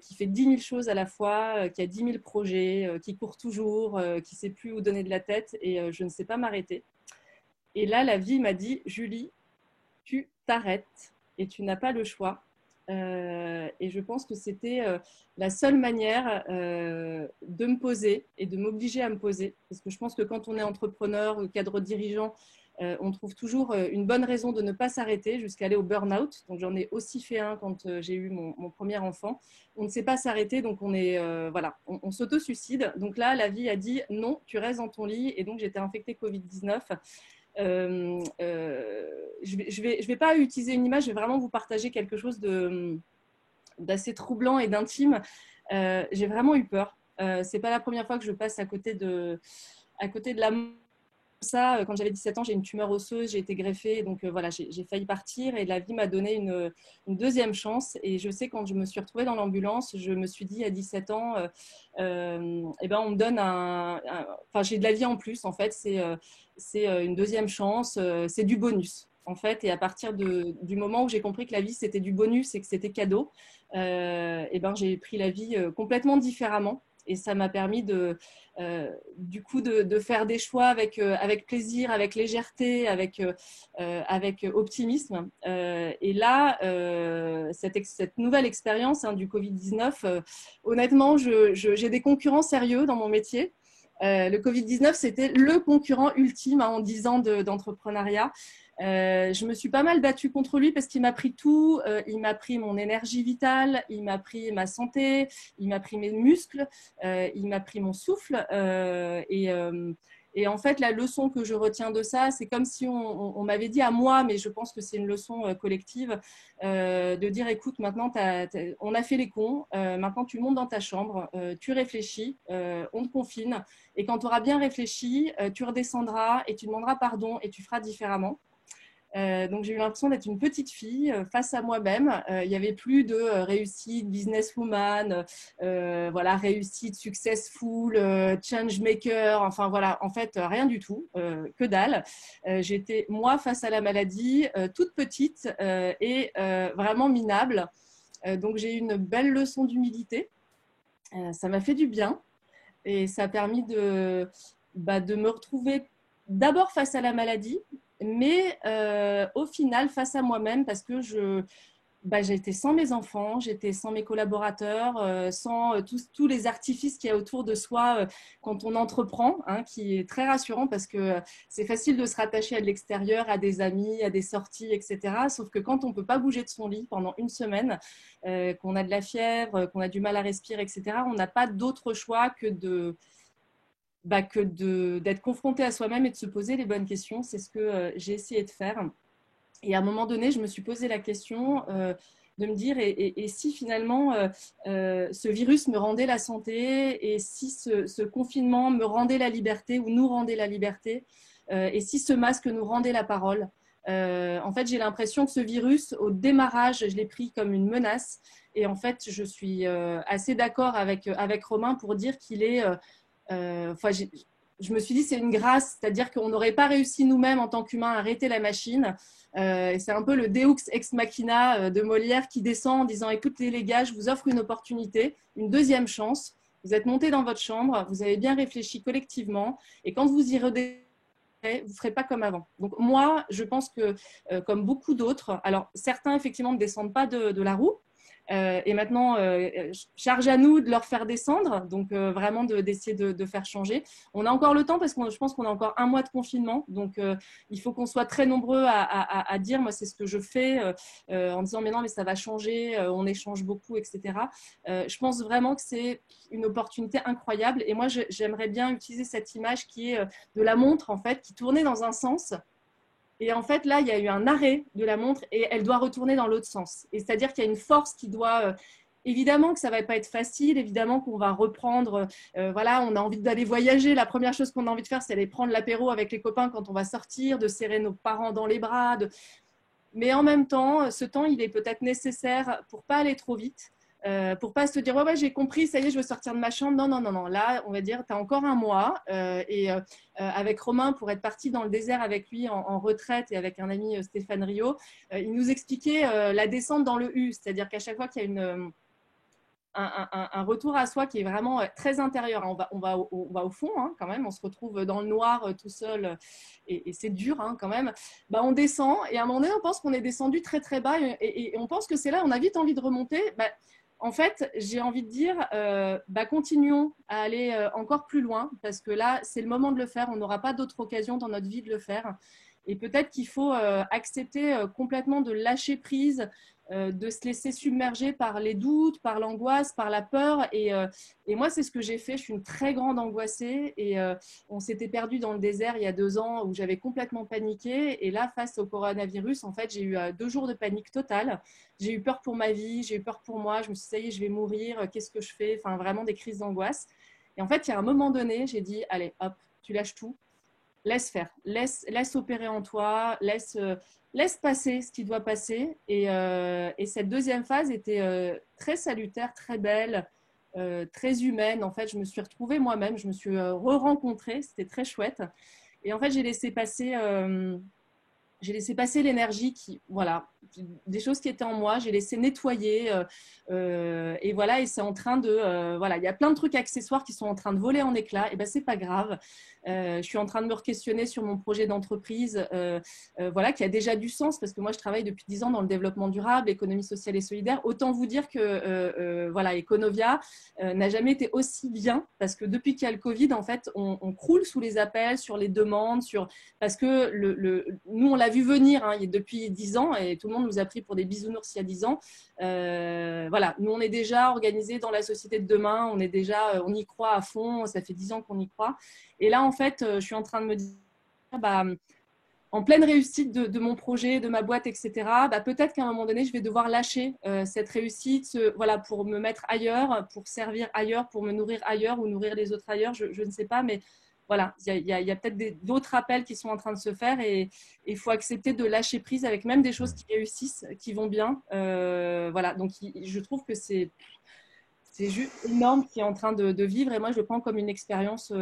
qui fait 10 000 choses à la fois, qui a 10 000 projets, qui court toujours, qui ne sait plus où donner de la tête et je ne sais pas m'arrêter. Et là, la vie m'a dit, Julie, tu t'arrêtes et tu n'as pas le choix. Et je pense que c'était la seule manière de me poser et de m'obliger à me poser. Parce que je pense que quand on est entrepreneur ou cadre dirigeant, on trouve toujours une bonne raison de ne pas s'arrêter jusqu'à aller au burn-out. Donc j'en ai aussi fait un quand j'ai eu mon premier enfant. On ne sait pas s'arrêter, donc voilà, on s'auto-suicide. Donc là, la vie a dit non, tu restes dans ton lit. Et donc j'étais infectée Covid-19. Je vais pas utiliser une image, je vais vraiment vous partager quelque chose d'assez troublant et d'intime. J'ai vraiment eu peur. C'est pas la première fois que je passe à côté de la mort. Ça, quand j'avais 17 ans, j'ai une tumeur osseuse, j'ai été greffée, donc voilà, j'ai failli partir et la vie m'a donné une deuxième chance. Et je sais, quand je me suis retrouvée dans l'ambulance, je me suis dit à 17 ans, eh ben, on me donne enfin, j'ai de la vie en plus, en fait, c'est une deuxième chance, c'est du bonus. En fait, et à partir du moment où j'ai compris que la vie c'était du bonus et que c'était cadeau, eh ben, j'ai pris la vie complètement différemment. Et ça m'a permis du coup de faire des choix avec plaisir, avec légèreté, avec optimisme. Et là, cette nouvelle expérience du Covid-19, honnêtement, j'ai des concurrents sérieux dans mon métier. Le Covid-19, c'était le concurrent ultime en 10 ans d'entrepreneuriat. Je me suis pas mal battue contre lui parce qu'il m'a pris tout. Il m'a pris mon énergie vitale, il m'a pris ma santé, il m'a pris mes muscles, il m'a pris mon souffle. Et en fait, la leçon que je retiens de ça, c'est comme si on m'avait dit à moi, mais je pense que c'est une leçon collective, de dire, écoute, maintenant, on a fait les cons, maintenant tu montes dans ta chambre, tu réfléchis, on te confine, et quand tu auras bien réfléchi, tu redescendras et tu demanderas pardon et tu feras différemment. Donc j'ai eu l'impression d'être une petite fille face à moi-même. Il n'y avait plus de réussite businesswoman, voilà, réussite successful, change maker, enfin voilà, en fait rien du tout, que dalle. J'étais moi face à la maladie, toute petite et vraiment minable. Donc j'ai eu une belle leçon d'humilité. Ça m'a fait du bien et ça a permis de me retrouver d'abord face à la maladie, mais au final face à moi-même, parce que j'étais sans mes enfants, j'étais sans mes collaborateurs, sans tous les artifices qu'il y a autour de soi quand on entreprend, qui est très rassurant parce que c'est facile de se rattacher à de l'extérieur, à des amis, à des sorties, etc. Sauf que quand on ne peut pas bouger de son lit pendant une semaine, qu'on a de la fièvre, qu'on a du mal à respirer, etc., on n'a pas d'autre choix que d'être confronté à soi-même et de se poser les bonnes questions. C'est ce que j'ai essayé de faire. Et à un moment donné, je me suis posé la question de me dire, et si finalement ce virus me rendait la santé, et si ce confinement me rendait la liberté ou nous rendait la liberté, et si ce masque nous rendait la parole. En fait, j'ai l'impression que ce virus, au démarrage, je l'ai pris comme une menace. Et en fait, je suis assez d'accord avec Romain pour dire qu'il est... je me suis dit c'est une grâce, c'est-à-dire qu'on n'aurait pas réussi nous-mêmes en tant qu'humains à arrêter la machine. C'est un peu le Deux ex machina de Molière qui descend en disant écoutez les gars, je vous offre une opportunité, une deuxième chance. Vous êtes montés dans votre chambre, vous avez bien réfléchi collectivement et quand vous y redescendez, vous ne ferez pas comme avant. Donc moi, je pense que comme beaucoup d'autres, alors certains effectivement ne descendent pas de la roue, et maintenant, charge à nous de leur faire descendre, donc vraiment d'essayer de faire changer. On a encore le temps parce que je pense qu'on a encore 1 mois de confinement, donc il faut qu'on soit très nombreux à dire, moi c'est ce que je fais, en disant mais non mais ça va changer, on échange beaucoup, etc. Je pense vraiment que c'est une opportunité incroyable et moi j'aimerais bien utiliser cette image qui est de la montre en fait, qui tournait dans un sens. Et en fait, là, il y a eu un arrêt de la montre et elle doit retourner dans l'autre sens. Et c'est-à-dire qu'il y a une force qui doit... évidemment que ça ne va pas être facile, évidemment qu'on va reprendre... voilà, on a envie d'aller voyager. La première chose qu'on a envie de faire, c'est aller prendre l'apéro avec les copains quand on va sortir, de serrer nos parents dans les bras. Mais en même temps, ce temps, il est peut-être nécessaire pour pas aller trop vite. Pour pas se dire ouais, j'ai compris, ça y est, je veux sortir de ma chambre. Non, non, non, non. Là, on va dire, tu as encore un mois. Avec Romain, pour être parti dans le désert avec lui en retraite et avec un ami Stéphane Rio, il nous expliquait la descente dans le U, c'est-à-dire qu'à chaque fois qu'il y a un retour à soi qui est vraiment très intérieur. On va au fond quand même, on se retrouve dans le noir tout seul et c'est dur quand même. On descend et à un moment donné, on pense qu'on est descendu très très bas et on pense que c'est là, on a vite envie de remonter. En fait, j'ai envie de dire, continuons à aller encore plus loin parce que là, c'est le moment de le faire. On n'aura pas d'autre occasion dans notre vie de le faire. Et peut-être qu'il faut accepter complètement de lâcher prise, de se laisser submerger par les doutes, par l'angoisse, par la peur. Et moi, c'est ce que j'ai fait. Je suis une très grande angoissée. Et on s'était perdu dans le désert il y a 2 ans où j'avais complètement paniqué. Et là, face au coronavirus, en fait, j'ai eu 2 jours de panique totale. J'ai eu peur pour ma vie, j'ai eu peur pour moi. Je me suis dit, ça y est, je vais mourir. Qu'est-ce que je fais? Enfin, vraiment des crises d'angoisse. Et en fait, il y a un moment donné, j'ai dit, allez, hop, tu lâches tout. Laisse faire, laisse opérer en toi, laisse passer ce qui doit passer. Et cette deuxième phase était très salutaire, très belle, très humaine. En fait, je me suis retrouvée moi-même, je me suis re-rencontrée, c'était très chouette. Et en fait, j'ai laissé passer l'énergie des choses qui étaient en moi, j'ai laissé nettoyer et voilà, et c'est en train de il y a plein de trucs accessoires qui sont en train de voler en éclats, et c'est pas grave. Je suis en train de me re-questionner sur mon projet d'entreprise qui a déjà du sens parce que moi je travaille depuis 10 ans dans le développement durable, l'économie sociale et solidaire. Autant vous dire que Econovia n'a jamais été aussi bien parce que depuis qu'il y a le Covid, en fait, on croule sous les appels, sur les demandes, parce que nous on l'a vu venir depuis 10 ans et tout le monde nous a pris pour des bisounours il y a 10 ans. Nous on est déjà organisés dans la société de demain, on y croit à fond, ça fait 10 ans qu'on y croit. Et là, en fait, je suis en train de me dire, en pleine réussite de mon projet, de ma boîte, etc., peut-être qu'à un moment donné, je vais devoir lâcher cette réussite pour me mettre ailleurs, pour servir ailleurs, pour me nourrir ailleurs ou nourrir les autres ailleurs, je ne sais pas, mais voilà, il y a peut-être d'autres appels qui sont en train de se faire et il faut accepter de lâcher prise avec même des choses qui réussissent, qui vont bien. Donc je trouve que c'est juste énorme qui est en train de vivre et moi je le prends comme une expérience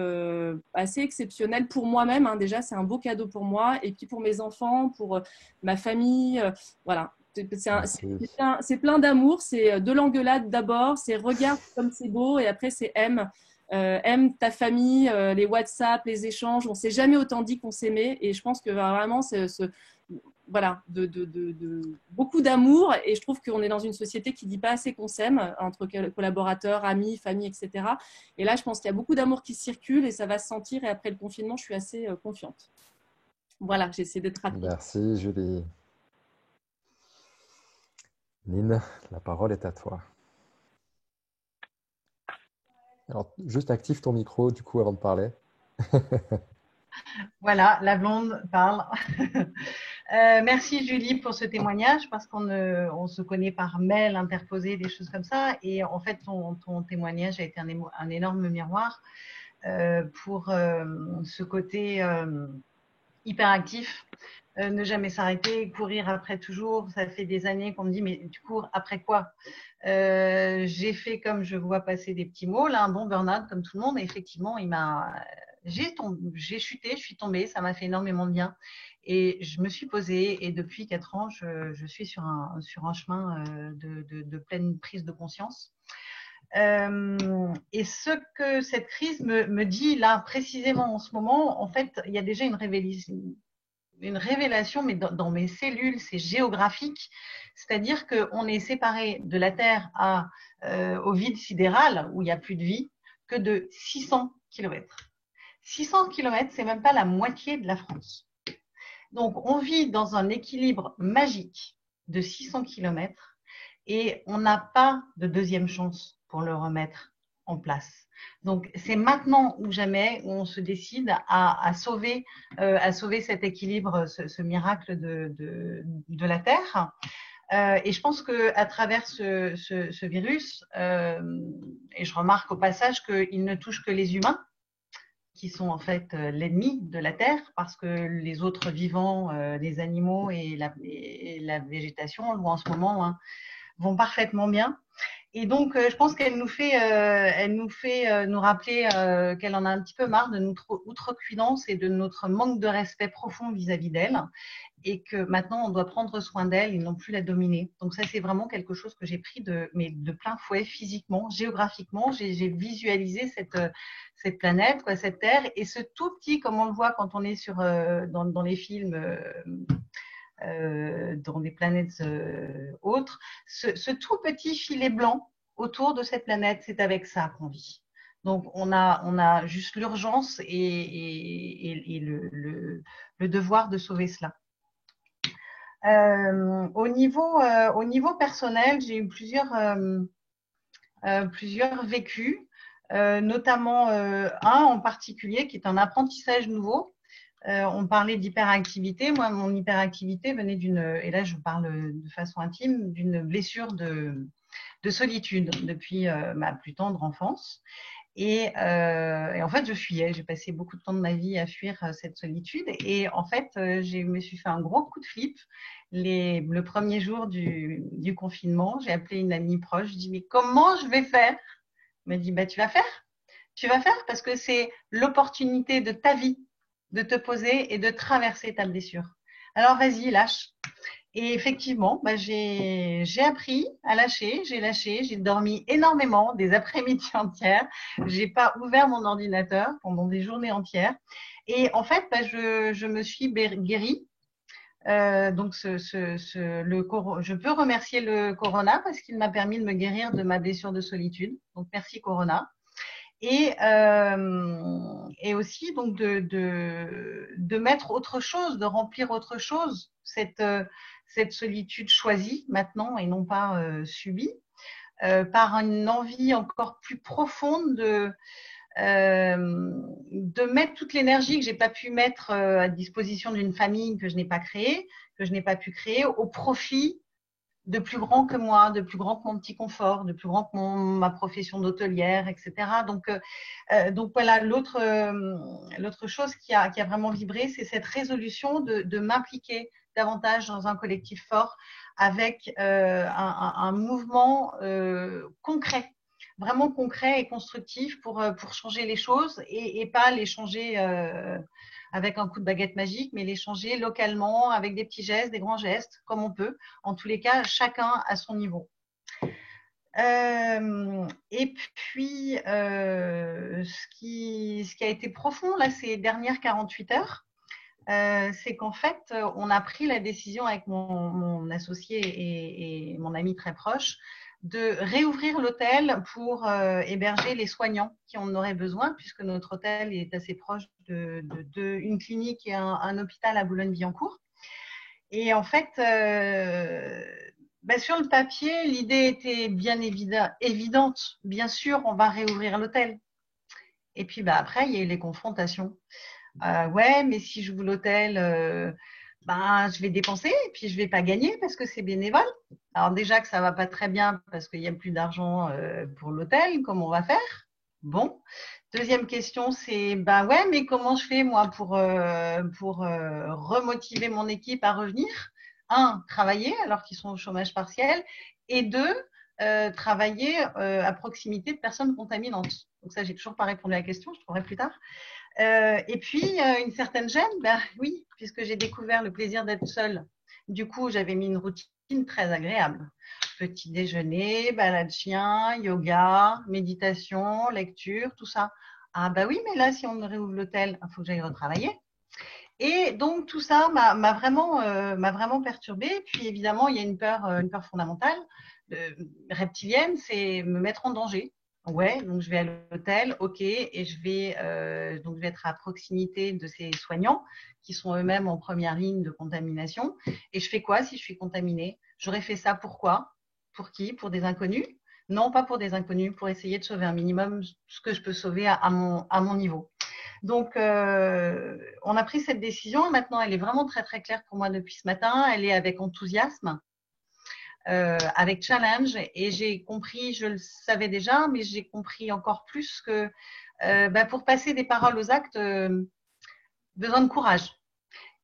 assez exceptionnelle pour moi-même. Déjà, c'est un beau cadeau pour moi et puis pour mes enfants, pour ma famille. Voilà. C'est plein d'amour, c'est de l'engueulade d'abord, c'est regarde comme c'est beau et après c'est aime. Aime ta famille, les WhatsApp, les échanges. On ne s'est jamais autant dit qu'on s'aimait et je pense que vraiment beaucoup d'amour et je trouve qu'on est dans une société qui ne dit pas assez qu'on s'aime entre collaborateurs, amis, famille, etc. Et là, je pense qu'il y a beaucoup d'amour qui circule et ça va se sentir et après le confinement, je suis assez confiante. Voilà, j'ai essayé d'être rapide. Merci Julie. Lynn, la parole est à toi. Alors, juste active ton micro du coup avant de parler. Voilà, la blonde parle. Merci Julie pour ce témoignage parce qu'on se connaît par mail interposé, des choses comme ça. Et en fait, ton témoignage a été un énorme miroir pour ce côté hyperactif, ne jamais s'arrêter, courir après toujours. Ça fait des années qu'on me dit mais tu cours après quoi? J'ai fait comme je vois passer des petits mots, là, un bon burn-out comme tout le monde. Et effectivement, j'ai chuté, je suis tombée, ça m'a fait énormément de bien. Et je me suis posée et depuis 4 ans, je suis sur un chemin de pleine prise de conscience. Et ce que cette crise me dit là précisément en ce moment, en fait, il y a déjà une révélation, mais dans mes cellules, c'est géographique. C'est-à-dire qu'on est séparé de la Terre au vide sidéral, où il n'y a plus de vie, que de 600 km. 600 km, c'est même pas la moitié de la France. Donc, on vit dans un équilibre magique de 600 km et on n'a pas de deuxième chance pour le remettre en place. Donc, c'est maintenant ou jamais où on se décide à sauver cet équilibre, ce miracle de la Terre. Et je pense qu'à travers ce virus, et je remarque au passage qu'il ne touche que les humains, qui sont en fait l'ennemi de la Terre, parce que les autres vivants, les animaux et la végétation, on le voit en ce moment, hein, vont parfaitement bien. Et donc, je pense qu'elle nous fait, nous rappeler qu'elle en a un petit peu marre de notre outrecuidance et de notre manque de respect profond vis-à-vis d'elle, et que maintenant, on doit prendre soin d'elle et non plus la dominer. Donc ça, c'est vraiment quelque chose que j'ai pris de plein fouet, physiquement, géographiquement. J'ai visualisé cette planète, quoi, cette Terre, et ce tout petit, comme on le voit quand on est dans les films, dans des planètes autres, ce tout petit filet blanc autour de cette planète, c'est avec ça qu'on vit. Donc, on a juste l'urgence et le devoir de sauver cela. Au niveau personnel, j'ai eu plusieurs vécus, notamment un en particulier qui est un apprentissage nouveau. On parlait d'hyperactivité. Moi, mon hyperactivité venait et là je parle de façon intime, d'une blessure de solitude depuis ma plus tendre enfance. Et en fait, je fuyais. J'ai passé beaucoup de temps de ma vie à fuir cette solitude. Et en fait, je me suis fait un gros coup de flip le premier jour du confinement. J'ai appelé une amie proche. Je dis, mais comment je vais faire? Elle m'a dit, bah, tu vas faire. Tu vas faire parce que c'est l'opportunité de ta vie de te poser et de traverser ta blessure. Alors, vas-y, lâche. Et effectivement, bah, j'ai appris à lâcher, j'ai dormi énormément, des après-midi entières. J'ai pas ouvert mon ordinateur pendant des journées entières. Et en fait, bah, je me suis guérie. Donc, je peux remercier le Corona parce qu'il m'a permis de me guérir de ma blessure de solitude. Donc, merci Corona. Et aussi donc de mettre autre chose, de remplir autre chose, cette solitude choisie maintenant et non pas subie, par une envie encore plus profonde de mettre toute l'énergie que j'ai pas pu mettre à disposition d'une famille que je n'ai pas créée, que je n'ai pas pu créer, au profit de plus grand que moi, de plus grand que mon petit confort, de plus grand que ma profession d'hôtelière, etc. Donc voilà, l'autre chose qui a vraiment vibré, c'est cette résolution de m'impliquer davantage dans un collectif fort avec un mouvement concret, vraiment concret et constructif pour changer les choses et pas les changer avec un coup de baguette magique, mais les changer localement avec des petits gestes, des grands gestes, comme on peut. En tous les cas, chacun à son niveau. Et puis, ce qui a été profond là, ces dernières 48 heures, c'est qu'en fait, on a pris la décision avec mon associé et mon ami très proche de réouvrir l'hôtel pour héberger les soignants qui en auraient besoin, puisque notre hôtel est assez proche d'une clinique et un hôpital à Boulogne-Billancourt. Et en fait, sur le papier, l'idée était bien évidente. Bien sûr, on va réouvrir l'hôtel. Et puis après, il y a eu les confrontations. Ouais, mais si j'ouvre l'hôtel, je vais dépenser et puis je vais pas gagner parce que c'est bénévole. Alors déjà que ça va pas très bien parce qu'il y a plus d'argent pour l'hôtel, comment on va faire? Bon. Deuxième question, c'est ouais, mais comment je fais moi pour remotiver mon équipe à revenir? Un, travailler alors qu'ils sont au chômage partiel, et deux, travailler à proximité de personnes contaminantes. Donc ça, j'ai toujours pas répondu à la question, je trouverai plus tard. Et puis, une certaine gêne, oui, puisque j'ai découvert le plaisir d'être seule. Du coup, j'avais mis une routine très agréable. Petit déjeuner, balade chien, yoga, méditation, lecture, tout ça. Ah oui, mais là, si on me réouvre l'hôtel, il faut que j'aille retravailler. Et donc, tout ça m'a vraiment perturbée. Puis, évidemment, il y a une peur fondamentale, reptilienne, c'est me mettre en danger. Ouais, donc je vais à l'hôtel, ok, et je vais être à proximité de ces soignants qui sont eux-mêmes en première ligne de contamination. Et je fais quoi si je suis contaminée? J'aurais fait ça pourquoi? Pour qui? Pour des inconnus? Non, pas pour des inconnus, pour essayer de sauver un minimum ce que je peux sauver à mon niveau. Donc, on a pris cette décision. Maintenant, elle est vraiment très, très claire pour moi depuis ce matin. Elle est avec enthousiasme. avec challenge, et j'ai compris, je le savais déjà, mais j'ai compris encore plus que pour passer des paroles aux actes, besoin de courage.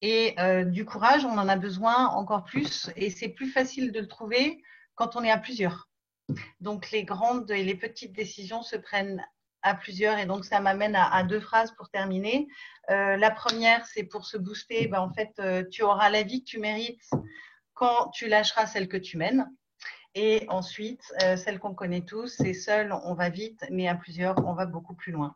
Et du courage, on en a besoin encore plus, et c'est plus facile de le trouver quand on est à plusieurs. Donc les grandes et les petites décisions se prennent à plusieurs, et donc ça m'amène à deux phrases pour terminer. La première, c'est pour se booster, en fait, tu auras la vie que tu mérites quand tu lâcheras celle que tu mènes. Et ensuite, celle qu'on connaît tous, c'est seul, on va vite, mais à plusieurs, on va beaucoup plus loin.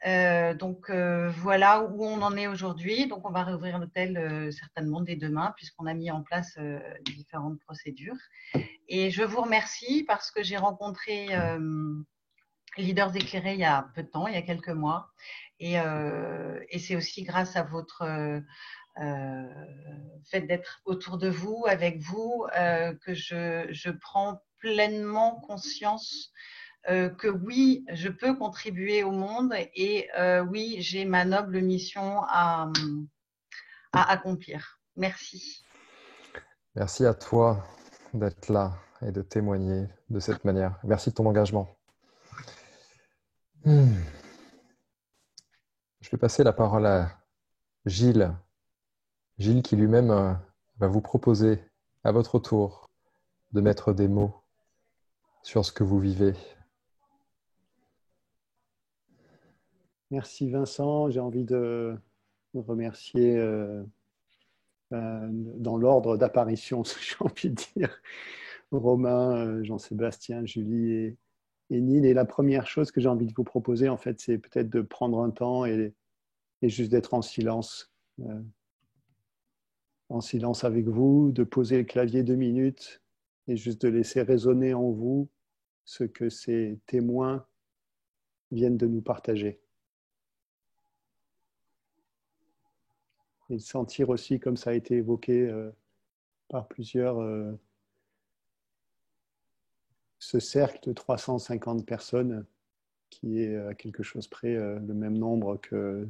Donc voilà où on en est aujourd'hui. Donc on va réouvrir l'hôtel certainement dès demain, puisqu'on a mis en place différentes procédures. Et je vous remercie parce que j'ai rencontré Leaders éclairés il y a peu de temps, il y a quelques mois. Et c'est aussi grâce à votre fait d'être autour de vous, avec vous, que je prends pleinement conscience que oui, je peux contribuer au monde, et oui, j'ai ma noble mission à accomplir. Merci. Merci à toi d'être là et de témoigner de cette manière. Merci de ton engagement. Je vais passer la parole à Gilles. Gilles qui lui-même va vous proposer à votre tour de mettre des mots sur ce que vous vivez. Merci Vincent, j'ai envie de vous remercier dans l'ordre d'apparition, j'ai envie de dire, Romain, Jean-Sébastien, Julie et Nil. Et la première chose que j'ai envie de vous proposer, en fait, c'est peut-être de prendre un temps et juste d'être en silence avec vous, de poser le clavier 2 minutes et juste de laisser résonner en vous ce que ces témoins viennent de nous partager. Et de sentir aussi, comme ça a été évoqué par plusieurs, ce cercle de 350 personnes qui est à quelque chose près le même nombre que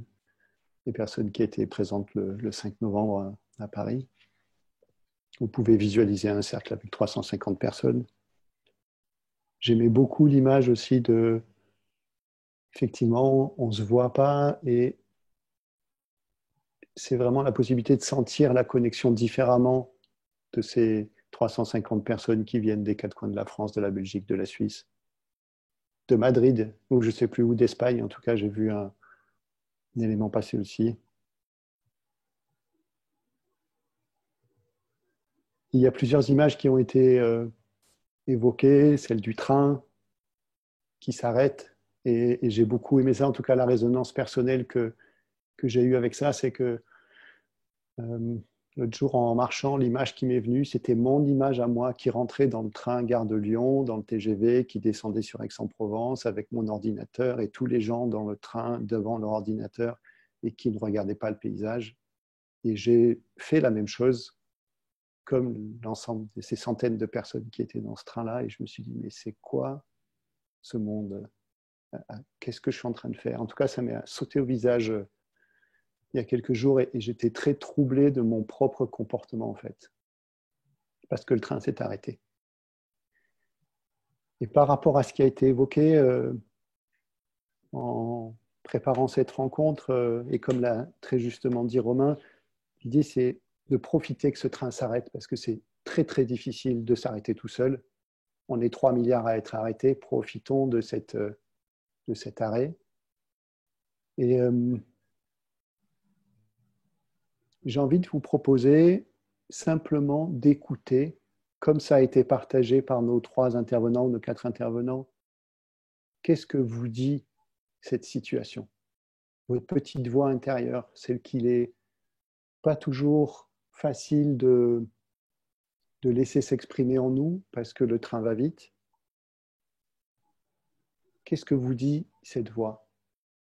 les personnes qui étaient présentes le 5 novembre à Paris. Vous pouvez visualiser un cercle avec 350 personnes. J'aimais beaucoup l'image aussi de, effectivement, on ne se voit pas, et c'est vraiment la possibilité de sentir la connexion différemment de ces 350 personnes qui viennent des 4 coins de la France, de la Belgique, de la Suisse, de Madrid, ou je ne sais plus où, d'Espagne. En tout cas, j'ai vu un élément passer aussi. Il y a plusieurs images qui ont été évoquées, celle du train qui s'arrête, et j'ai beaucoup aimé ça. En tout cas, la résonance personnelle que j'ai eue avec ça, c'est que l'autre jour, en marchant, l'image qui m'est venue, c'était mon image à moi qui rentrait dans le train gare de Lyon, dans le TGV, qui descendait sur Aix-en-Provence avec mon ordinateur, et tous les gens dans le train devant leur ordinateur et qui ne regardaient pas le paysage. Et j'ai fait la même chose comme l'ensemble de ces centaines de personnes qui étaient dans ce train-là, et je me suis dit, mais c'est quoi ce monde? Qu'est-ce que je suis en train de faire? En tout cas, ça m'a sauté au visage il y a quelques jours, et j'étais très troublé de mon propre comportement, en fait, parce que le train s'est arrêté. Et par rapport à ce qui a été évoqué en préparant cette rencontre, et comme l'a très justement dit Romain, l'idée c'est de profiter que ce train s'arrête, parce que c'est très très difficile de s'arrêter tout seul. On est 3 milliards à être arrêtés, profitons de cet arrêt. Et j'ai envie de vous proposer simplement d'écouter, comme ça a été partagé par nos 3 intervenants ou nos 4 intervenants, qu'est-ce que vous dit cette situation? Votre petite voix intérieure, celle qu'il n'est pas toujours facile de laisser s'exprimer en nous parce que le train va vite. Qu'est-ce que vous dit cette voix?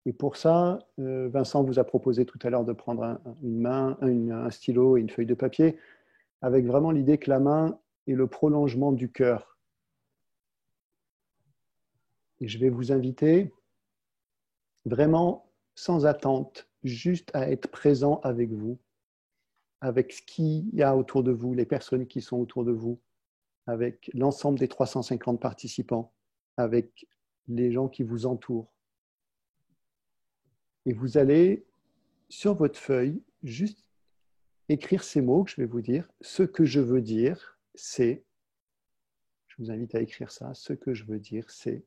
Et pour ça, Vincent vous a proposé tout à l'heure de prendre un stylo et une feuille de papier, avec vraiment l'idée que la main est le prolongement du cœur. Et je vais vous inviter vraiment, sans attente, juste à être présent avec vous, avec ce qu'il y a autour de vous, les personnes qui sont autour de vous, avec l'ensemble des 350 participants, avec les gens qui vous entourent. Et vous allez, sur votre feuille, juste écrire ces mots que je vais vous dire. Ce que je veux dire, c'est... Je vous invite à écrire ça. Ce que je veux dire, c'est...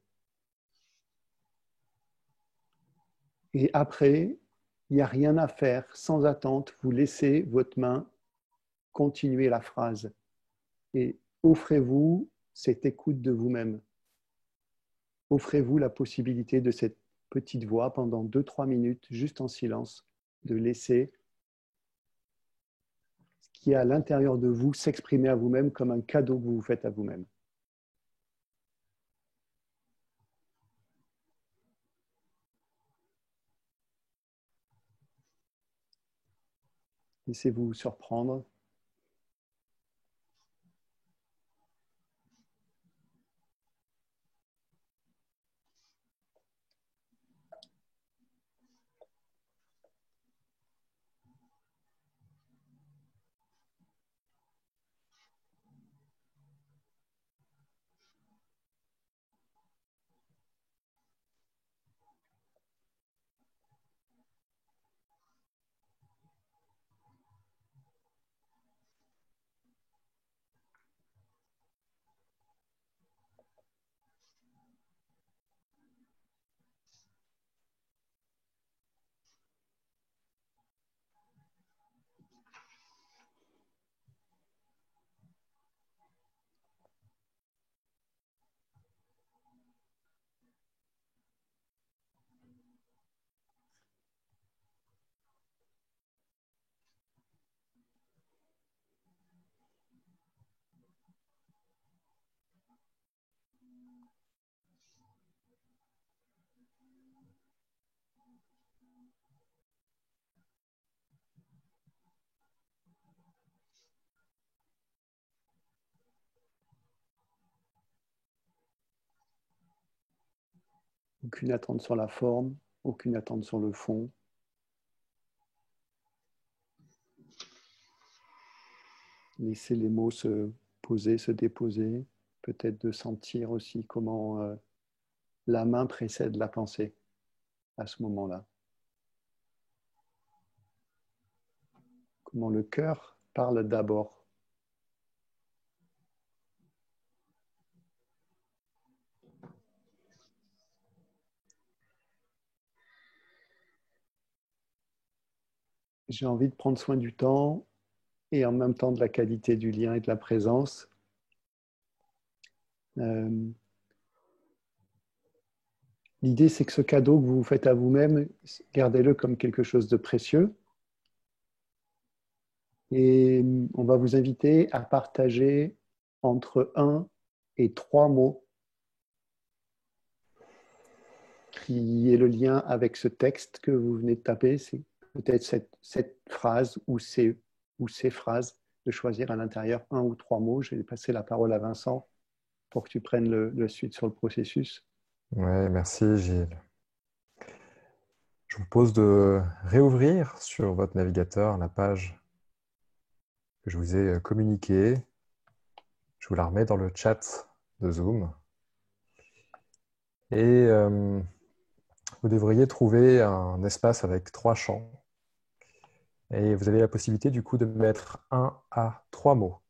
Et après, il n'y a rien à faire, sans attente. Vous laissez votre main continuer la phrase. Et offrez-vous cette écoute de vous-même. Offrez-vous la possibilité de cette petite voix pendant 2-3 minutes, juste en silence, de laisser ce qui est à l'intérieur de vous s'exprimer à vous-même comme un cadeau que vous vous faites à vous-même. Laissez-vous surprendre. Aucune attente sur la forme, aucune attente sur le fond. Laissez les mots se poser, se déposer. Peut-être de sentir aussi comment la main précède la pensée à ce moment-là. Comment le cœur parle d'abord. J'ai envie de prendre soin du temps et en même temps de la qualité du lien et de la présence. L'idée, c'est que ce cadeau que vous vous faites à vous-même, gardez-le comme quelque chose de précieux. Et on va vous inviter à partager entre 1 et 3 mots qui est le lien avec ce texte que vous venez de taper. C'est peut-être cette phrase ou ces phrases, de choisir à l'intérieur 1 ou 3 mots. Je vais passer la parole à Vincent pour que tu prennes le suite sur le processus. Ouais, merci Gilles. Je vous propose de réouvrir sur votre navigateur la page que je vous ai communiquée. Je vous la remets dans le chat de Zoom. Et vous devriez trouver un espace avec 3 champs. Et vous avez la possibilité du coup de mettre 1 à 3 mots.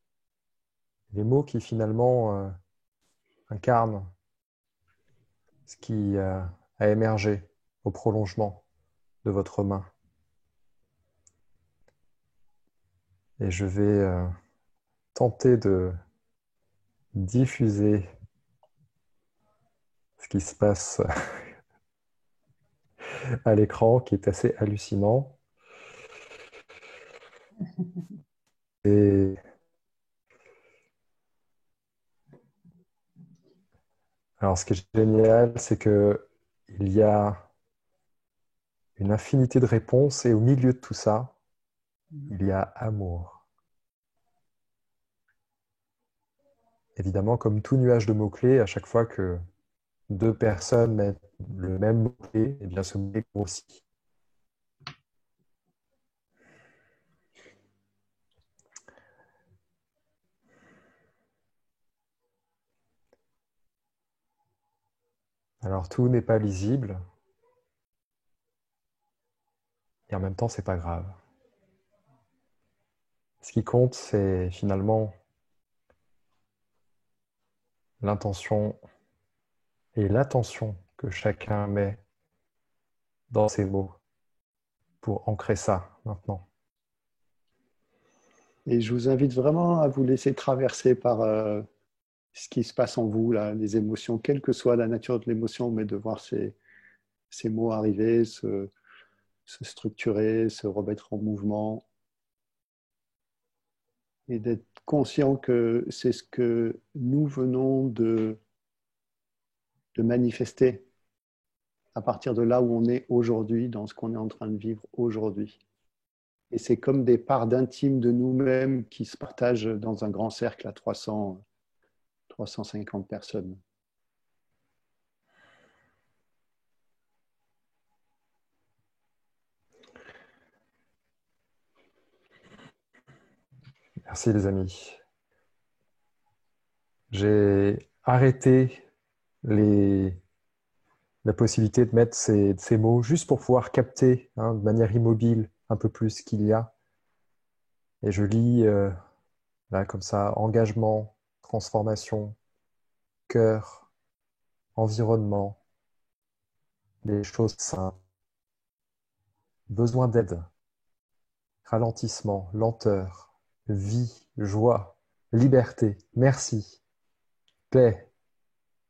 Les mots qui finalement incarnent ce qui a émergé au prolongement de votre main. Et je vais tenter de diffuser ce qui se passe à l'écran, qui est assez hallucinant. Et alors, ce qui est génial, c'est que il y a une infinité de réponses et au milieu de tout ça, il y a amour. Évidemment, comme tout nuage de mots-clés, à chaque fois que 2 personnes mettent le même mot-clé, eh bien ce mot-clé grossit. Alors, tout n'est pas lisible. Et en même temps, c'est pas grave. Ce qui compte, c'est finalement l'intention et l'attention que chacun met dans ses mots pour ancrer ça maintenant. Et je vous invite vraiment à vous laisser traverser par ce qui se passe en vous, là, les émotions, quelle que soit la nature de l'émotion, mais de voir ces mots arriver, se structurer, se remettre en mouvement, et d'être conscient que c'est ce que nous venons de manifester à partir de là où on est aujourd'hui, dans ce qu'on est en train de vivre aujourd'hui. Et c'est comme des parts d'intime de nous-mêmes qui se partagent dans un grand cercle à 350 personnes. Merci les amis. J'ai arrêté la possibilité de mettre ces mots juste pour pouvoir capter de manière immobile un peu plus ce qu'il y a. Et je lis là comme ça, engagement, transformation, cœur, environnement, les choses simples, besoin d'aide, ralentissement, lenteur, vie, joie, liberté, merci, paix,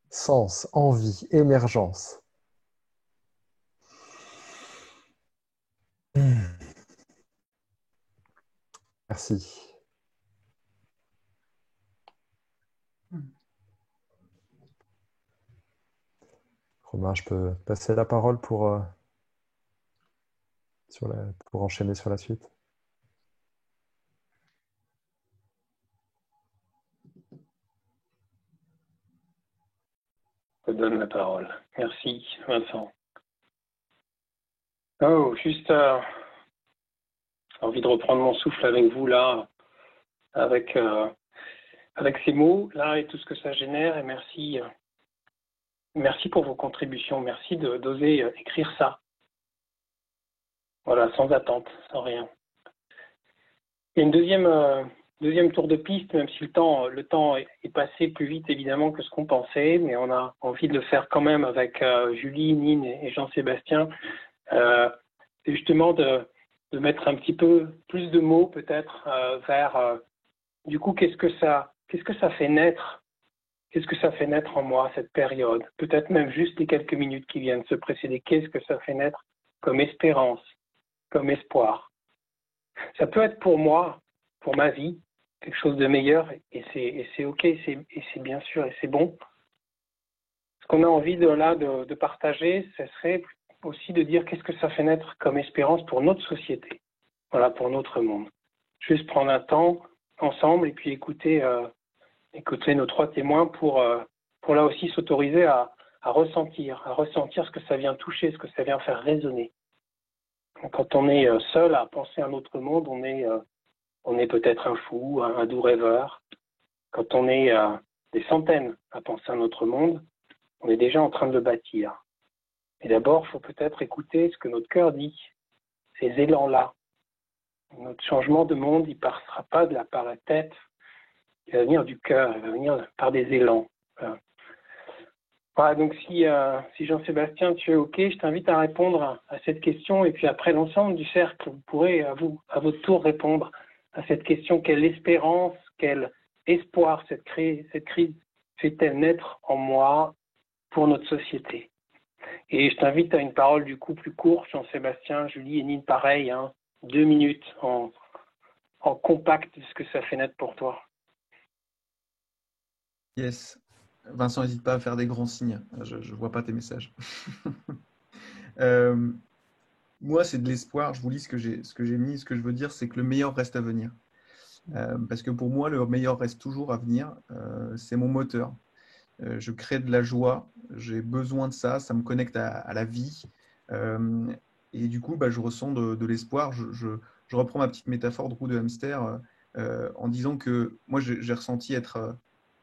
sens, envie, émergence. Merci. Romain, je peux passer la parole pour enchaîner sur la suite. Je te donne la parole. Merci, Vincent. Oh, juste envie de reprendre mon souffle avec vous là, avec ces mots là et tout ce que ça génère. Et merci pour vos contributions. Merci d'oser écrire ça. Voilà, sans attente, sans rien. Il y a une deuxième tour de piste, même si le temps est passé plus vite évidemment que ce qu'on pensait, mais on a envie de le faire quand même avec Julie, Nine et Jean-Sébastien. C'est justement de mettre un petit peu plus de mots peut-être vers du coup qu'est-ce que ça fait naître, qu'est-ce que ça fait naître en moi cette période, peut-être même juste les quelques minutes qui viennent se précéder, qu'est-ce que ça fait naître comme espérance, comme espoir. Ça peut être pour moi, pour ma vie, quelque chose de meilleur et c'est ok, et c'est bien sûr et c'est bon. Ce qu'on a envie de partager, ce serait aussi de dire qu'est-ce que ça fait naître comme espérance pour notre société, voilà, pour notre monde. Juste prendre un temps ensemble et puis écouter nos trois témoins pour là aussi s'autoriser à ressentir ce que ça vient toucher, ce que ça vient faire résonner. Quand on est seul à penser à un autre monde, on est peut-être un fou, un doux rêveur. Quand on est des centaines à penser à un autre monde, on est déjà en train de le bâtir. Et d'abord, il faut peut-être écouter ce que notre cœur dit, ces élans-là. Notre changement de monde, il ne passera pas par la tête, il va venir du cœur, il va venir par des élans. Voilà, donc si Jean-Sébastien, tu es OK, je t'invite à répondre à cette question et puis après l'ensemble du cercle, vous pourrez à votre tour répondre à cette question. Quelle espérance, quel espoir cette crise fait-elle naître en moi pour notre société? Et je t'invite à une parole du coup plus courte, Jean-Sébastien, Julie et Nine, pareil, 2 minutes en compact de ce que ça fait naître pour toi. Yes. Vincent, n'hésite pas à faire des grands signes. Je ne vois pas tes messages. Moi, c'est de l'espoir. Je vous lis ce que j'ai mis. Ce que je veux dire, c'est que le meilleur reste à venir. Parce que pour moi, le meilleur reste toujours à venir. C'est mon moteur. Je crée de la joie. J'ai besoin de ça. Ça me connecte à la vie. Et du coup, je ressens de l'espoir. Je reprends ma petite métaphore de roue de hamster en disant que moi, j'ai ressenti être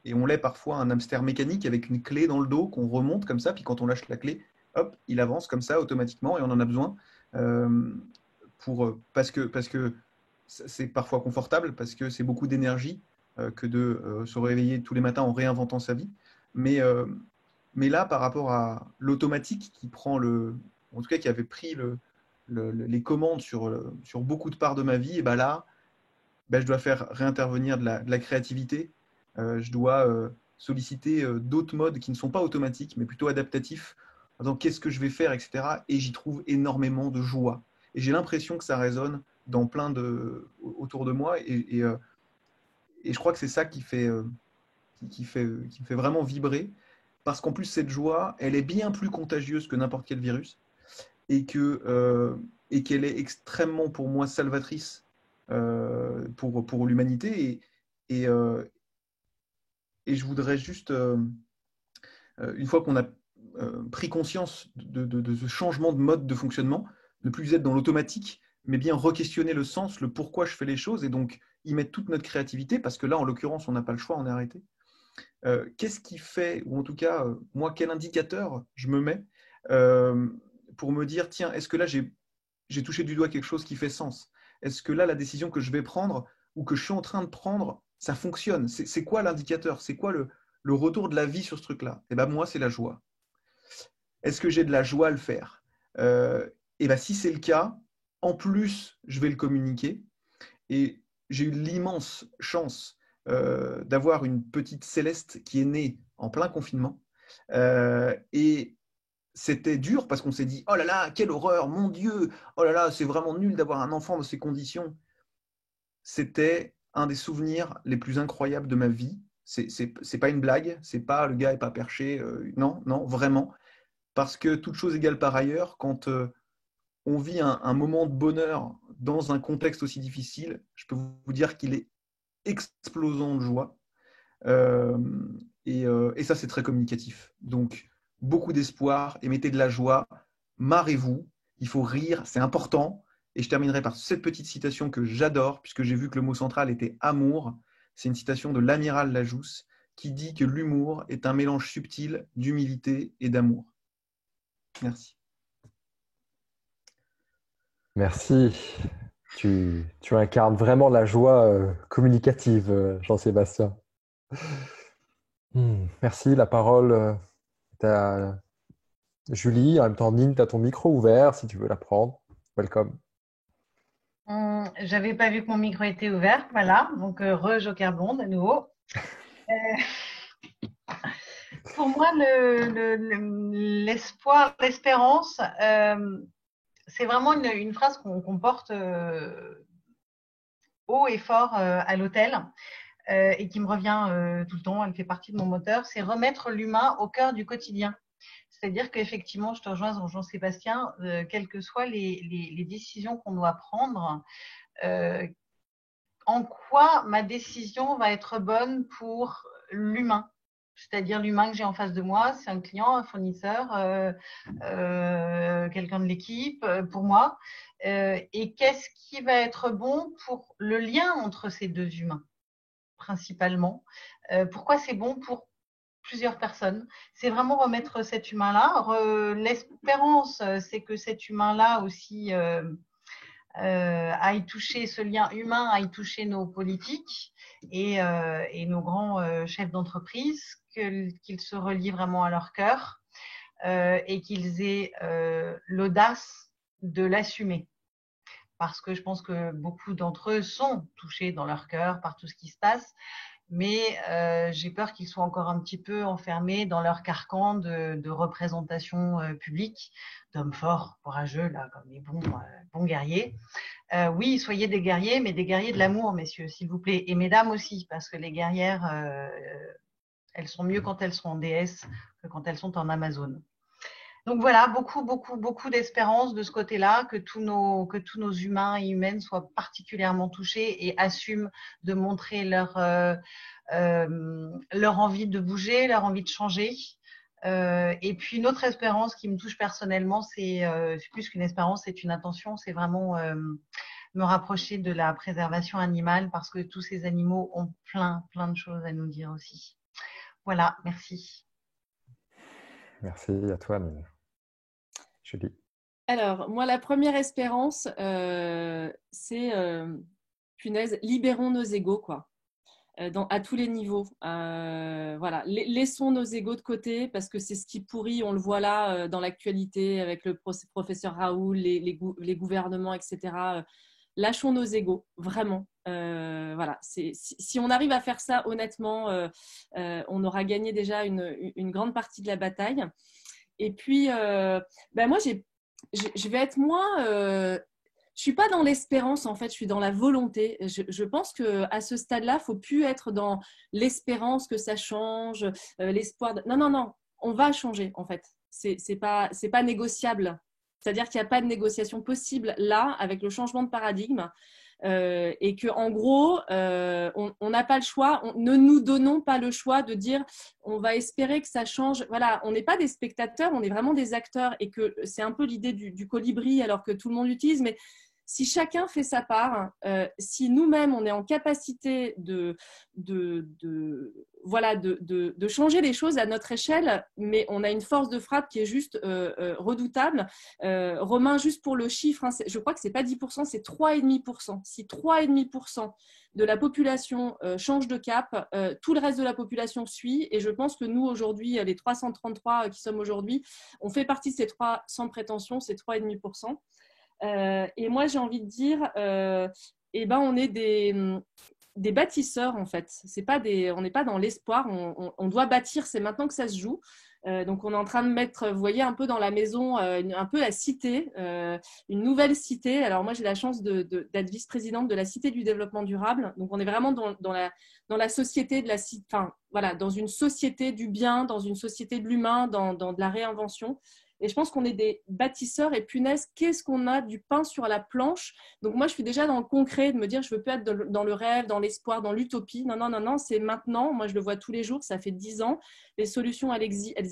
Et on l'est parfois un hamster mécanique avec une clé dans le dos qu'on remonte comme ça, puis quand on lâche la clé, hop, il avance comme ça automatiquement et on en a besoin parce que c'est parfois confortable, parce que c'est beaucoup d'énergie que de se réveiller tous les matins en réinventant sa vie. Mais là, par rapport à l'automatique qui prend en tout cas qui avait pris les commandes sur beaucoup de parts de ma vie, et ben là, je dois faire réintervenir de la créativité. Je dois solliciter d'autres modes qui ne sont pas automatiques, mais plutôt adaptatifs. En qu'est-ce que je vais faire, etc. Et j'y trouve énormément de joie. Et j'ai l'impression que ça résonne dans autour de moi. Et je crois que c'est ça qui me fait vraiment vibrer. Parce qu'en plus, cette joie, elle est bien plus contagieuse que n'importe quel virus. Et qu'elle est extrêmement, pour moi, salvatrice pour l'humanité. Et je voudrais juste, une fois qu'on a pris conscience de ce changement de mode de fonctionnement, ne plus être dans l'automatique, mais bien re-questionner le sens, le pourquoi je fais les choses, et donc y mettre toute notre créativité, parce que là, en l'occurrence, on n'a pas le choix, on est arrêté. Qu'est-ce qui fait, ou en tout cas, moi, quel indicateur je me mets pour me dire, tiens, est-ce que là, j'ai touché du doigt quelque chose qui fait sens? Est-ce que là, la décision que je vais prendre ou que je suis en train de prendre, ça fonctionne? C'est quoi l'indicateur? C'est quoi le retour de la vie sur ce truc-là? Eh ben, moi, c'est la joie. Est-ce que j'ai de la joie à le faire? Et ben, si c'est le cas, en plus, je vais le communiquer. Et j'ai eu l'immense chance d'avoir une petite Céleste qui est née en plein confinement. Et c'était dur parce qu'on s'est dit « Oh là là, quelle horreur, mon Dieu! Oh là là, c'est vraiment nul d'avoir un enfant dans ces conditions. » C'était un des souvenirs les plus incroyables de ma vie. C'est pas une blague, c'est pas le gars est pas perché. Non, non, vraiment. Parce que toute chose égale par ailleurs, quand on vit un moment de bonheur dans un contexte aussi difficile, je peux vous dire qu'il est explosant de joie. Et ça, c'est très communicatif. Donc, beaucoup d'espoir, émettez de la joie, marrez-vous, il faut rire, c'est important. Et je terminerai par cette petite citation que j'adore, puisque j'ai vu que le mot central était amour. C'est une citation de l'amiral Lajousse qui dit que l'humour est un mélange subtil d'humilité et d'amour. Merci. Merci. Tu incarnes vraiment la joie communicative, Jean-Sébastien. Merci. La parole est à Julie. En même temps, Nine, tu as ton micro ouvert si tu veux la prendre. Welcome. J'avais pas vu que mon micro était ouvert. Voilà. Donc, re-Joker blonde à nouveau. Pour moi, l'espoir, l'espérance, c'est vraiment une phrase qu'on porte haut et fort à l'hôtel et qui me revient tout le temps. Elle fait partie de mon moteur. C'est remettre l'humain au cœur du quotidien. C'est-à-dire qu'effectivement, je te rejoins, Jean-Sébastien, quelles que soient les décisions qu'on doit prendre, en quoi ma décision va être bonne pour l'humain? C'est-à-dire l'humain que j'ai en face de moi, c'est un client, un fournisseur, quelqu'un de l'équipe, pour moi. Et qu'est-ce qui va être bon pour le lien entre ces deux humains, principalement? Pourquoi c'est bon pour plusieurs personnes? C'est vraiment remettre cet humain-là. L'espérance, c'est que cet humain-là aussi aille toucher ce lien humain, aille toucher nos politiques et nos grands chefs d'entreprise, qu'ils se relient vraiment à leur cœur et qu'ils aient l'audace de l'assumer. Parce que je pense que beaucoup d'entre eux sont touchés dans leur cœur par tout ce qui se passe, mais j'ai peur qu'ils soient encore un petit peu enfermés dans leur carcan de représentation publique, d'hommes forts, courageux, là, comme les bons guerriers. Oui, soyez des guerriers, mais des guerriers de l'amour, messieurs, s'il vous plaît. Et mesdames aussi, parce que les guerrières, elles sont mieux quand elles sont en déesse que quand elles sont en Amazone. Donc voilà, beaucoup d'espérance de ce côté-là, que tous nos humains et humaines soient particulièrement touchés et assument de montrer leur envie de bouger, leur envie de changer. Et puis une autre espérance qui me touche personnellement, c'est plus qu'une espérance, c'est une intention, c'est vraiment me rapprocher de la préservation animale, parce que tous ces animaux ont plein de choses à nous dire aussi. Voilà, merci. Merci à toi, Julie. Alors, moi, la première espérance, c'est, punaise, libérons nos égos, quoi. À tous les niveaux. Voilà. Laissons nos égos de côté parce que c'est ce qui pourrit, on le voit là dans l'actualité avec le professeur Raoul, les gouvernements, etc. Lâchons nos égos, vraiment. Voilà. Si on arrive à faire ça honnêtement, on aura gagné déjà une grande partie de la bataille. Et puis, moi, je vais être moins. Je suis pas dans l'espérance, en fait, je suis dans la volonté. Je pense qu'à ce stade-là, il ne faut plus être dans l'espérance que ça change, l'espoir. Non, non, non, on va changer, en fait. C'est pas négociable. C'est-à-dire qu'il n'y a pas de négociation possible là, avec le changement de paradigme. Et qu'en gros, on n'a pas le choix, ne nous donnons pas le choix de dire on va espérer que ça change. Voilà, on n'est pas des spectateurs, on est vraiment des acteurs et que c'est un peu l'idée du colibri alors que tout le monde l'utilise, mais si chacun fait sa part, si nous-mêmes on est en capacité de changer les choses à notre échelle, mais on a une force de frappe qui est juste redoutable. Romain, juste pour le chiffre, hein, je crois que c'est pas 10%, c'est 3,5%. Si 3,5% de la population change de cap, tout le reste de la population suit. Et je pense que nous, aujourd'hui, les 333 qui sommes aujourd'hui, on fait partie de ces 3 sans prétention, c'est 3,5%. Et moi, j'ai envie de dire, on est des bâtisseurs, en fait. On n'est pas dans l'espoir, on doit bâtir, c'est maintenant que ça se joue. Donc, on est en train de mettre, vous voyez, un peu dans la maison, un peu la cité, une nouvelle cité. Alors, moi, j'ai la chance d'être vice-présidente de la Cité du développement durable. Donc, on est vraiment dans la société de la cité, enfin, voilà, dans une société du bien, dans une société de l'humain, dans de la réinvention. Et je pense qu'on est des bâtisseurs et punaise, qu'est-ce qu'on a du pain sur la planche. Donc moi, je suis déjà dans le concret de me dire, je ne veux plus être dans le rêve, dans l'espoir, dans l'utopie. Non, non, non, non, c'est maintenant. Moi, je le vois tous les jours, ça fait 10 ans. Les solutions, elles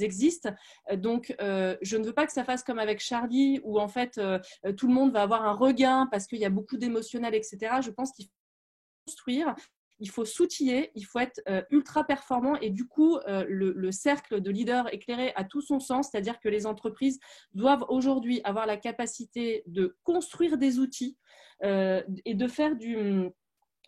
existent. Donc, je ne veux pas que ça fasse comme avec Charlie, où en fait, tout le monde va avoir un regain parce qu'il y a beaucoup d'émotionnel, etc. Je pense qu'il faut construire. Il faut s'outiller, il faut être ultra performant et du coup, le cercle de leaders éclairé a tout son sens, c'est-à-dire que les entreprises doivent aujourd'hui avoir la capacité de construire des outils et de faire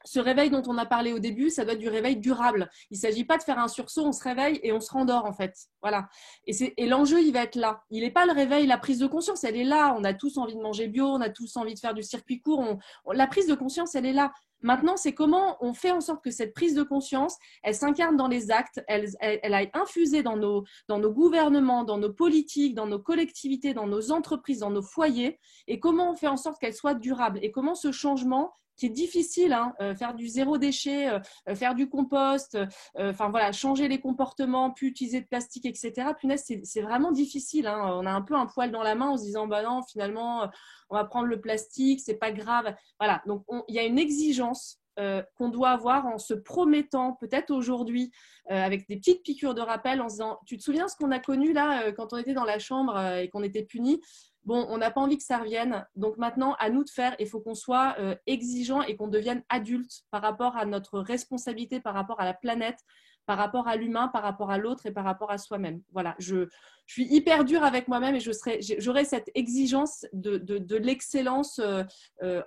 ce réveil dont on a parlé au début, ça doit être du réveil durable. Il ne s'agit pas de faire un sursaut, on se réveille et on se rendort en fait. Voilà. Et l'enjeu, il va être là. Il n'est pas le réveil, la prise de conscience, elle est là. On a tous envie de manger bio, on a tous envie de faire du circuit court. La prise de conscience, elle est là. Maintenant, c'est comment on fait en sorte que cette prise de conscience, elle s'incarne dans les actes, elle aille infuser dans nos gouvernements, dans nos politiques, dans nos collectivités, dans nos entreprises, dans nos foyers, et comment on fait en sorte qu'elle soit durable et comment ce changement qui est difficile, hein, faire du zéro déchet, faire du compost, voilà, changer les comportements, plus utiliser de plastique, etc. Punaise, c'est vraiment difficile. Hein. On a un peu un poil dans la main en se disant, bah non, finalement, on va prendre le plastique, c'est pas grave. Voilà, donc il y a une exigence qu'on doit avoir en se promettant, peut-être aujourd'hui, avec des petites piqûres de rappel, en se disant, tu te souviens ce qu'on a connu là quand on était dans la chambre et qu'on était punis? Bon, on n'a pas envie que ça revienne. Donc maintenant, à nous de faire, il faut qu'on soit exigeant et qu'on devienne adulte par rapport à notre responsabilité, par rapport à la planète, par rapport à l'humain, par rapport à l'autre et par rapport à soi-même. Voilà, je suis hyper dure avec moi-même et j'aurai cette exigence de l'excellence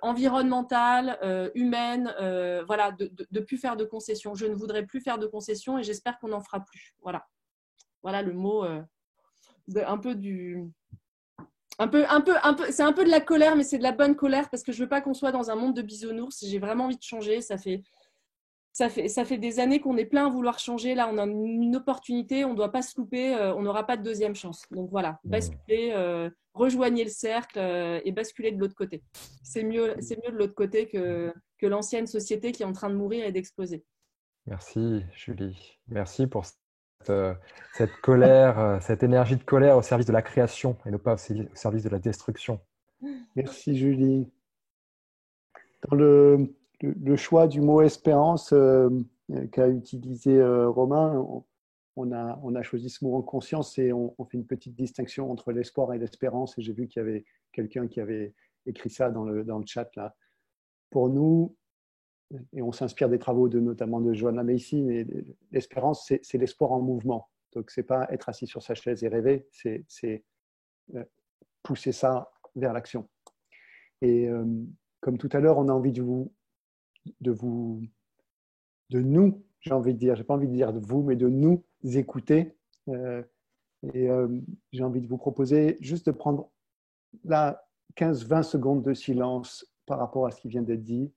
environnementale, humaine, voilà, de plus faire de concessions. Je ne voudrais plus faire de concessions et j'espère qu'on n'en fera plus. Voilà, voilà le mot un peu du... c'est un peu de la colère, mais c'est de la bonne colère parce que je veux pas qu'on soit dans un monde de bisounours. J'ai vraiment envie de changer. Ça fait des années qu'on est plein à vouloir changer. Là, on a une opportunité. On ne doit pas se louper. On n'aura pas de deuxième chance. Donc voilà, basculer, rejoignez le cercle et basculer de l'autre côté. C'est mieux de l'autre côté que l'ancienne société qui est en train de mourir et d'exploser. Merci, Julie. Merci pour cette colère, cette énergie de colère au service de la création et non pas au service de la destruction. Merci, Julie. Dans le choix du mot espérance qu'a utilisé Romain, on a choisi ce mot en conscience et on fait une petite distinction entre l'espoir et l'espérance. Et j'ai vu qu'il y avait quelqu'un qui avait écrit ça dans le chat là. Pour nous, et on s'inspire des travaux notamment de Joanna Macy, mais l'espérance, c'est l'espoir en mouvement. Donc, ce n'est pas être assis sur sa chaise et rêver, c'est pousser ça vers l'action. Et comme tout à l'heure, on a envie de nous, j'ai envie de dire, j'ai pas envie de dire de vous, mais de nous écouter. J'ai envie de vous proposer juste de prendre là 15-20 secondes de silence par rapport à ce qui vient d'être dit.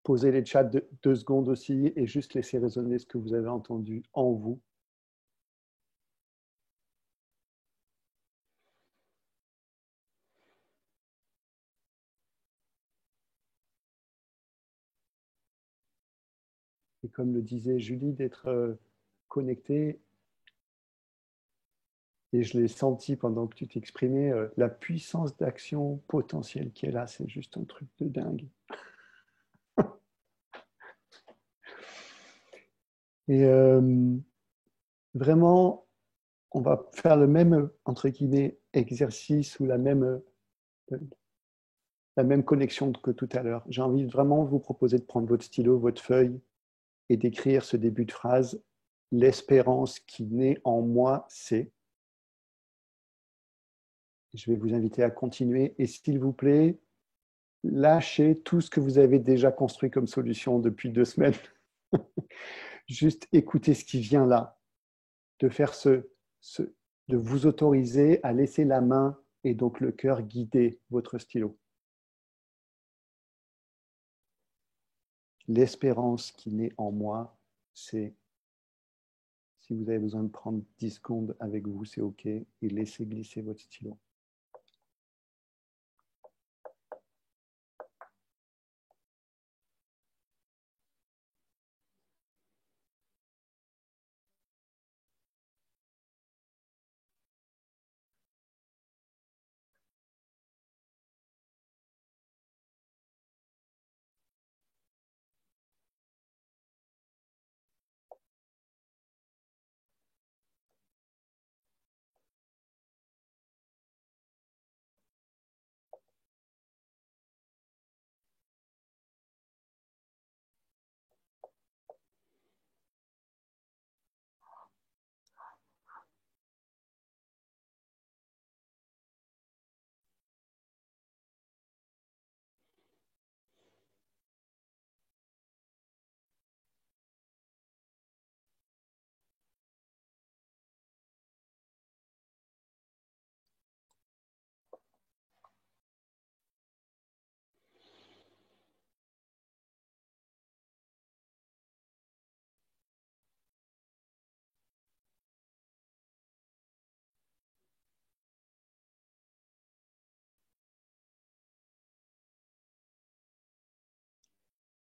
Posez les chats de 2 secondes aussi et juste laisser résonner ce que vous avez entendu en vous. Et comme le disait Julie, d'être connecté. Et je l'ai senti pendant que tu t'exprimais, la puissance d'action potentielle qui est là, c'est juste un truc de dingue. Et vraiment, on va faire le même, entre guillemets, exercice ou la même connexion que tout à l'heure. J'ai envie de vraiment vous proposer de prendre votre stylo, votre feuille et d'écrire ce début de phrase. L'espérance qui naît en moi, c'est. Je vais vous inviter à continuer. Et s'il vous plaît, lâchez tout ce que vous avez déjà construit comme solution depuis 2 semaines. Juste écoutez ce qui vient là. De faire de vous autoriser à laisser la main et donc le cœur guider votre stylo. L'espérance qui naît en moi, c'est, si vous avez besoin de prendre 10 secondes avec vous, c'est OK, et laissez glisser votre stylo.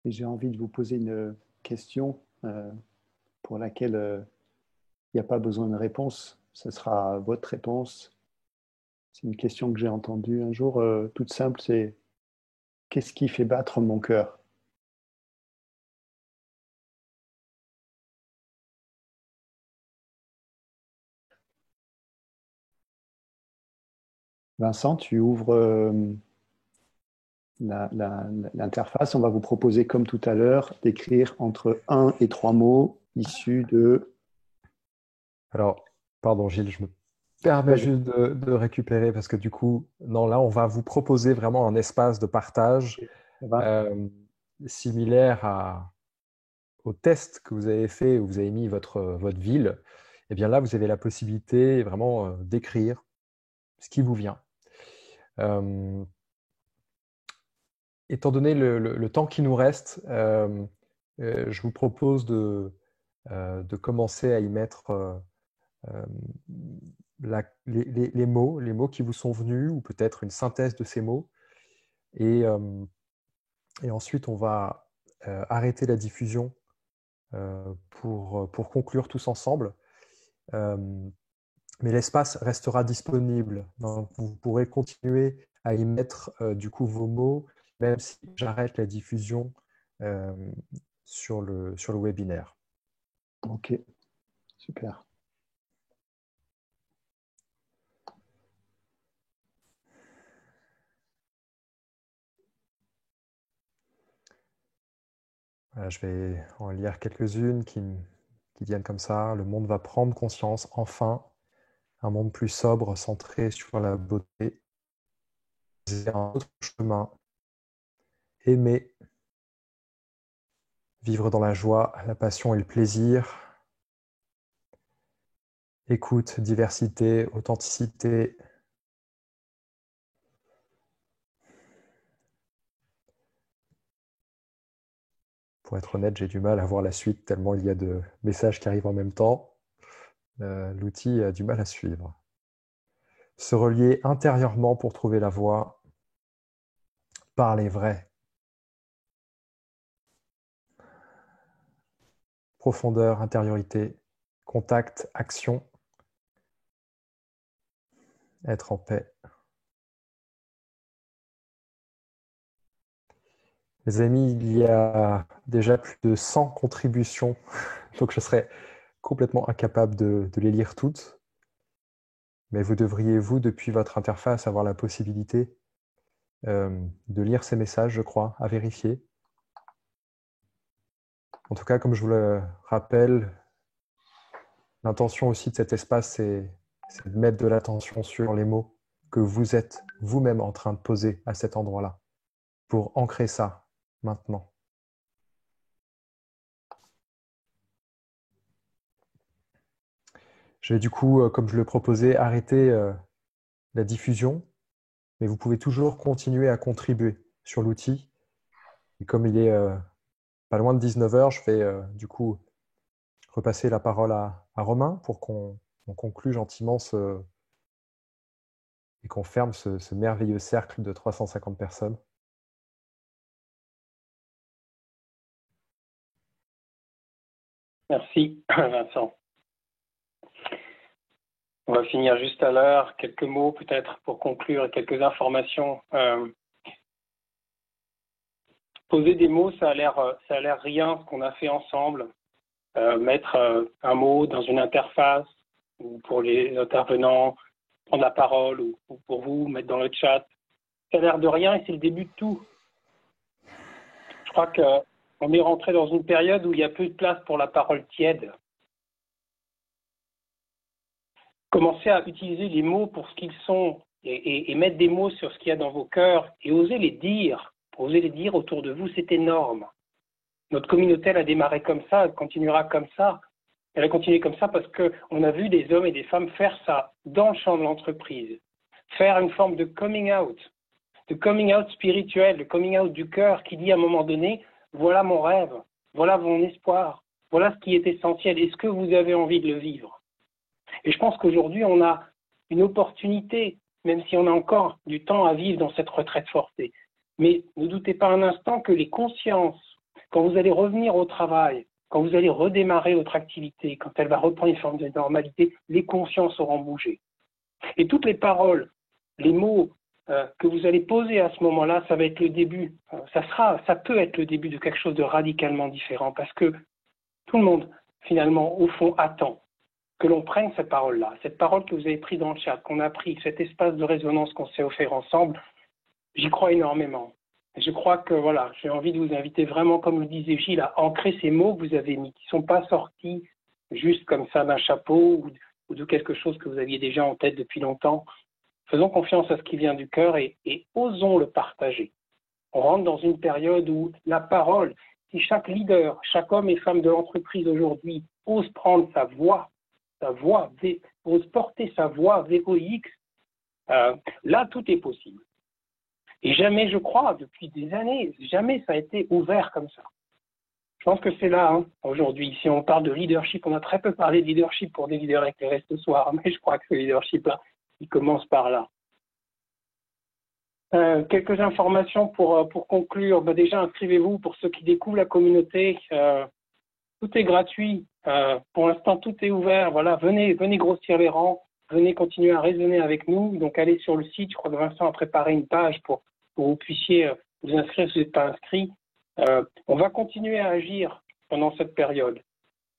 Et j'ai envie de vous poser une question pour laquelle il n'y a pas besoin de réponse. Ce sera votre réponse. C'est une question que j'ai entendue un jour, toute simple, c'est qu'est-ce qui fait battre mon cœur? Vincent, tu ouvres l'interface. On va vous proposer, comme tout à l'heure, d'écrire entre 1 et 3 mots issus de... Alors, pardon Gilles, je me permets juste de récupérer parce que du coup, non, là, on va vous proposer vraiment un espace de partage similaire au test que vous avez fait où vous avez mis votre ville. Et bien là, vous avez la possibilité vraiment d'écrire ce qui vous vient. Étant donné le temps qui nous reste, je vous propose de commencer à y mettre les mots qui vous sont venus, ou peut-être une synthèse de ces mots. Et ensuite, on va arrêter la diffusion pour conclure tous ensemble. Mais l'espace restera disponible. Donc, vous pourrez continuer à y mettre du coup vos mots, même si j'arrête la diffusion sur le webinaire. Ok, super. Voilà, je vais en lire quelques-unes qui viennent comme ça. Le monde va prendre conscience, enfin, un monde plus sobre, centré sur la beauté. Un autre chemin. Aimer. Vivre dans la joie, la passion et le plaisir. Écoute, diversité, authenticité. Pour être honnête, j'ai du mal à voir la suite tellement il y a de messages qui arrivent en même temps. L'outil a du mal à suivre. Se relier intérieurement pour trouver la voie. Parler vrai. Profondeur, intériorité, contact, action. Être en paix. Les amis, il y a déjà plus de 100 contributions, donc je serais complètement incapable de les lire toutes. Mais vous devriez, vous, depuis votre interface, avoir la possibilité de lire ces messages, je crois, à vérifier. En tout cas, comme je vous le rappelle, l'intention aussi de cet espace, c'est de mettre de l'attention sur les mots que vous êtes vous-même en train de poser à cet endroit-là, pour ancrer ça maintenant. Je vais du coup, comme je le proposais, arrêter la diffusion, mais vous pouvez toujours continuer à contribuer sur l'outil. Et comme il est pas loin de 19 h, je vais du coup repasser la parole à Romain pour qu'on conclue gentiment et qu'on ferme ce merveilleux cercle de 350 personnes. Merci, Vincent. On va finir juste à l'heure. Quelques mots peut-être pour conclure et quelques informations. Poser des mots, ça a l'air rien ce qu'on a fait ensemble. Mettre un mot dans une interface ou pour les intervenants, prendre la parole ou pour vous, mettre dans le chat. Ça a l'air de rien et c'est le début de tout. Je crois qu'on est rentré dans une période où il n'y a plus de place pour la parole tiède. Commencez à utiliser les mots pour ce qu'ils sont et mettre des mots sur ce qu'il y a dans vos cœurs et oser les dire. Oser les dire autour de vous, c'est énorme. Notre communauté, elle a démarré comme ça, elle continuera comme ça. Elle a continué comme ça parce qu'on a vu des hommes et des femmes faire ça dans le champ de l'entreprise. Faire une forme de coming out spirituel, de coming out du cœur qui dit à un moment donné, voilà mon rêve, voilà mon espoir, voilà ce qui est essentiel, est-ce que vous avez envie de le vivre? Et je pense qu'aujourd'hui, on a une opportunité, même si on a encore du temps à vivre dans cette retraite forcée. Mais ne doutez pas un instant que les consciences, quand vous allez revenir au travail, quand vous allez redémarrer votre activité, quand elle va reprendre une forme de normalité, les consciences auront bougé. Et toutes les paroles, les mots que vous allez poser à ce moment-là, ça va être le début. Ça peut être le début de quelque chose de radicalement différent parce que tout le monde, finalement, au fond, attend que l'on prenne cette parole-là, cette parole que vous avez prise dans le chat, qu'on a pris, cet espace de résonance qu'on s'est offert ensemble. J'y crois énormément. Je crois que, voilà, j'ai envie de vous inviter vraiment, comme le disait Gilles, à ancrer ces mots que vous avez mis, qui ne sont pas sortis juste comme ça d'un chapeau ou de quelque chose que vous aviez déjà en tête depuis longtemps. Faisons confiance à ce qui vient du cœur et osons le partager. On rentre dans une période où la parole, si chaque leader, chaque homme et femme de l'entreprise aujourd'hui ose prendre sa voix, ose porter sa voix VOX, là, tout est possible. Et jamais, je crois, depuis des années, jamais ça a été ouvert comme ça. Je pense que c'est là, aujourd'hui. Si on parle de leadership, on a très peu parlé de leadership pour des leaders éclairés ce soir, mais je crois que ce leadership-là, il commence par là. Quelques informations pour conclure. Déjà, inscrivez-vous pour ceux qui découvrent la communauté. Tout est gratuit. Pour l'instant, tout est ouvert. Voilà, venez grossir les rangs. Venez continuer à raisonner avec nous. Donc, allez sur le site. Je crois que Vincent a préparé une page pour que vous puissiez vous inscrire si vous n'êtes pas inscrit. On va continuer à agir pendant cette période.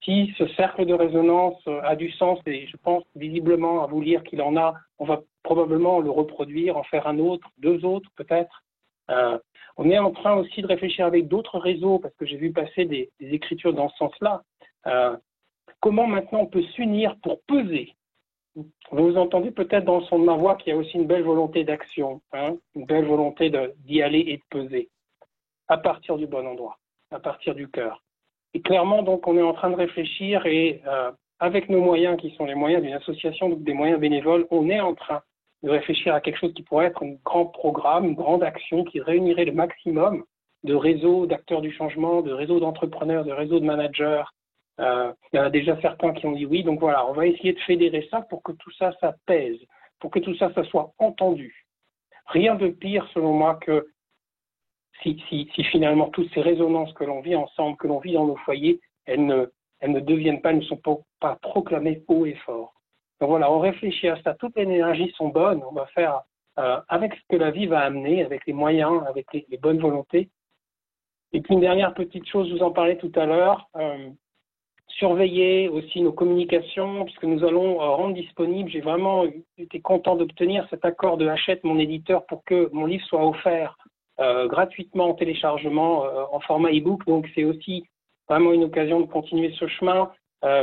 Si ce cercle de résonance a du sens, et je pense visiblement à vous lire qu'il en a, on va probablement le reproduire, en faire un autre, deux autres peut-être. On est en train aussi de réfléchir avec d'autres réseaux, parce que j'ai vu passer des écritures dans ce sens-là. Comment maintenant on peut s'unir pour peser? Vous entendez peut-être dans le son de ma voix qu'il y a aussi une belle volonté d'action, hein, une belle volonté d'y aller et de peser, à partir du bon endroit, à partir du cœur. Et clairement, donc, on est en train de réfléchir et avec nos moyens, qui sont les moyens d'une association, donc des moyens bénévoles, on est en train de réfléchir à quelque chose qui pourrait être un grand programme, une grande action qui réunirait le maximum de réseaux d'acteurs du changement, de réseaux d'entrepreneurs, de réseaux de managers. Il y en a déjà certains qui ont dit oui. Donc voilà, on va essayer de fédérer ça pour que tout ça, ça pèse, pour que tout ça, ça soit entendu. Rien de pire, selon moi, que si finalement toutes ces résonances que l'on vit ensemble, que l'on vit dans nos foyers, elles ne deviennent pas, ne sont pas proclamées haut et fort. Donc voilà, on réfléchit à ça. Toutes les énergies sont bonnes. On va faire avec ce que la vie va amener, avec les moyens, avec les bonnes volontés. Et puis une dernière petite chose, je vous en parlais tout à l'heure. Surveiller aussi nos communications, puisque nous allons rendre disponible. J'ai vraiment été content d'obtenir cet accord de Hachette, mon éditeur, pour que mon livre soit offert gratuitement en téléchargement en format e-book. Donc c'est aussi vraiment une occasion de continuer ce chemin.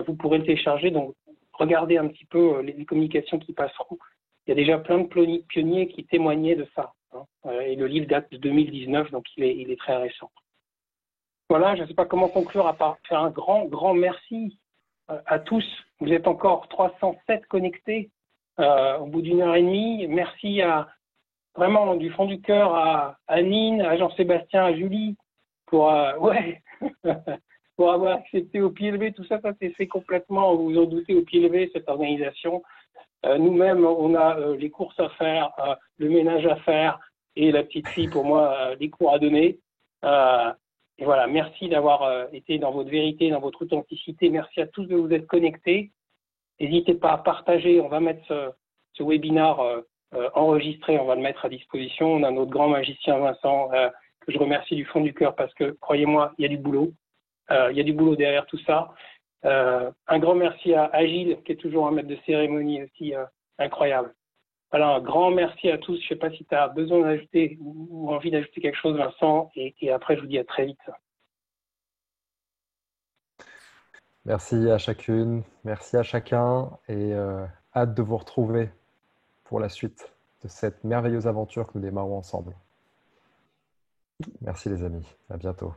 Vous pourrez le télécharger, donc regardez un petit peu les communications qui passeront. Il y a déjà plein de pionniers qui témoignaient de ça, hein. Et le livre date de 2019, donc il est très récent. Voilà, je ne sais pas comment conclure à part faire un grand merci à tous. Vous êtes encore 307 connectés au bout d'une heure et demie. Merci vraiment du fond du cœur à Nine, à Jean-Sébastien, à Julie pour pour avoir accepté au pied levé. Tout ça, ça s'est fait complètement, vous vous en doutez, au pied levé, cette organisation. Nous-mêmes, on a les courses à faire, le ménage à faire et la petite fille, pour moi, les cours à donner. Et voilà, merci d'avoir été dans votre vérité, dans votre authenticité. Merci à tous de vous être connectés. N'hésitez pas à partager. On va mettre ce webinaire enregistré, on va le mettre à disposition. On a notre grand magicien Vincent, que je remercie du fond du cœur parce que, croyez-moi, il y a du boulot. Il y a du boulot derrière tout ça. Un grand merci à Gilles, qui est toujours un maître de cérémonie aussi incroyable. Voilà, un grand merci à tous. Je ne sais pas si tu as besoin d'ajouter ou envie d'ajouter quelque chose, Vincent. Et après, je vous dis à très vite. Merci à chacune, merci à chacun et hâte de vous retrouver pour la suite de cette merveilleuse aventure que nous démarrons ensemble. Merci les amis, à bientôt.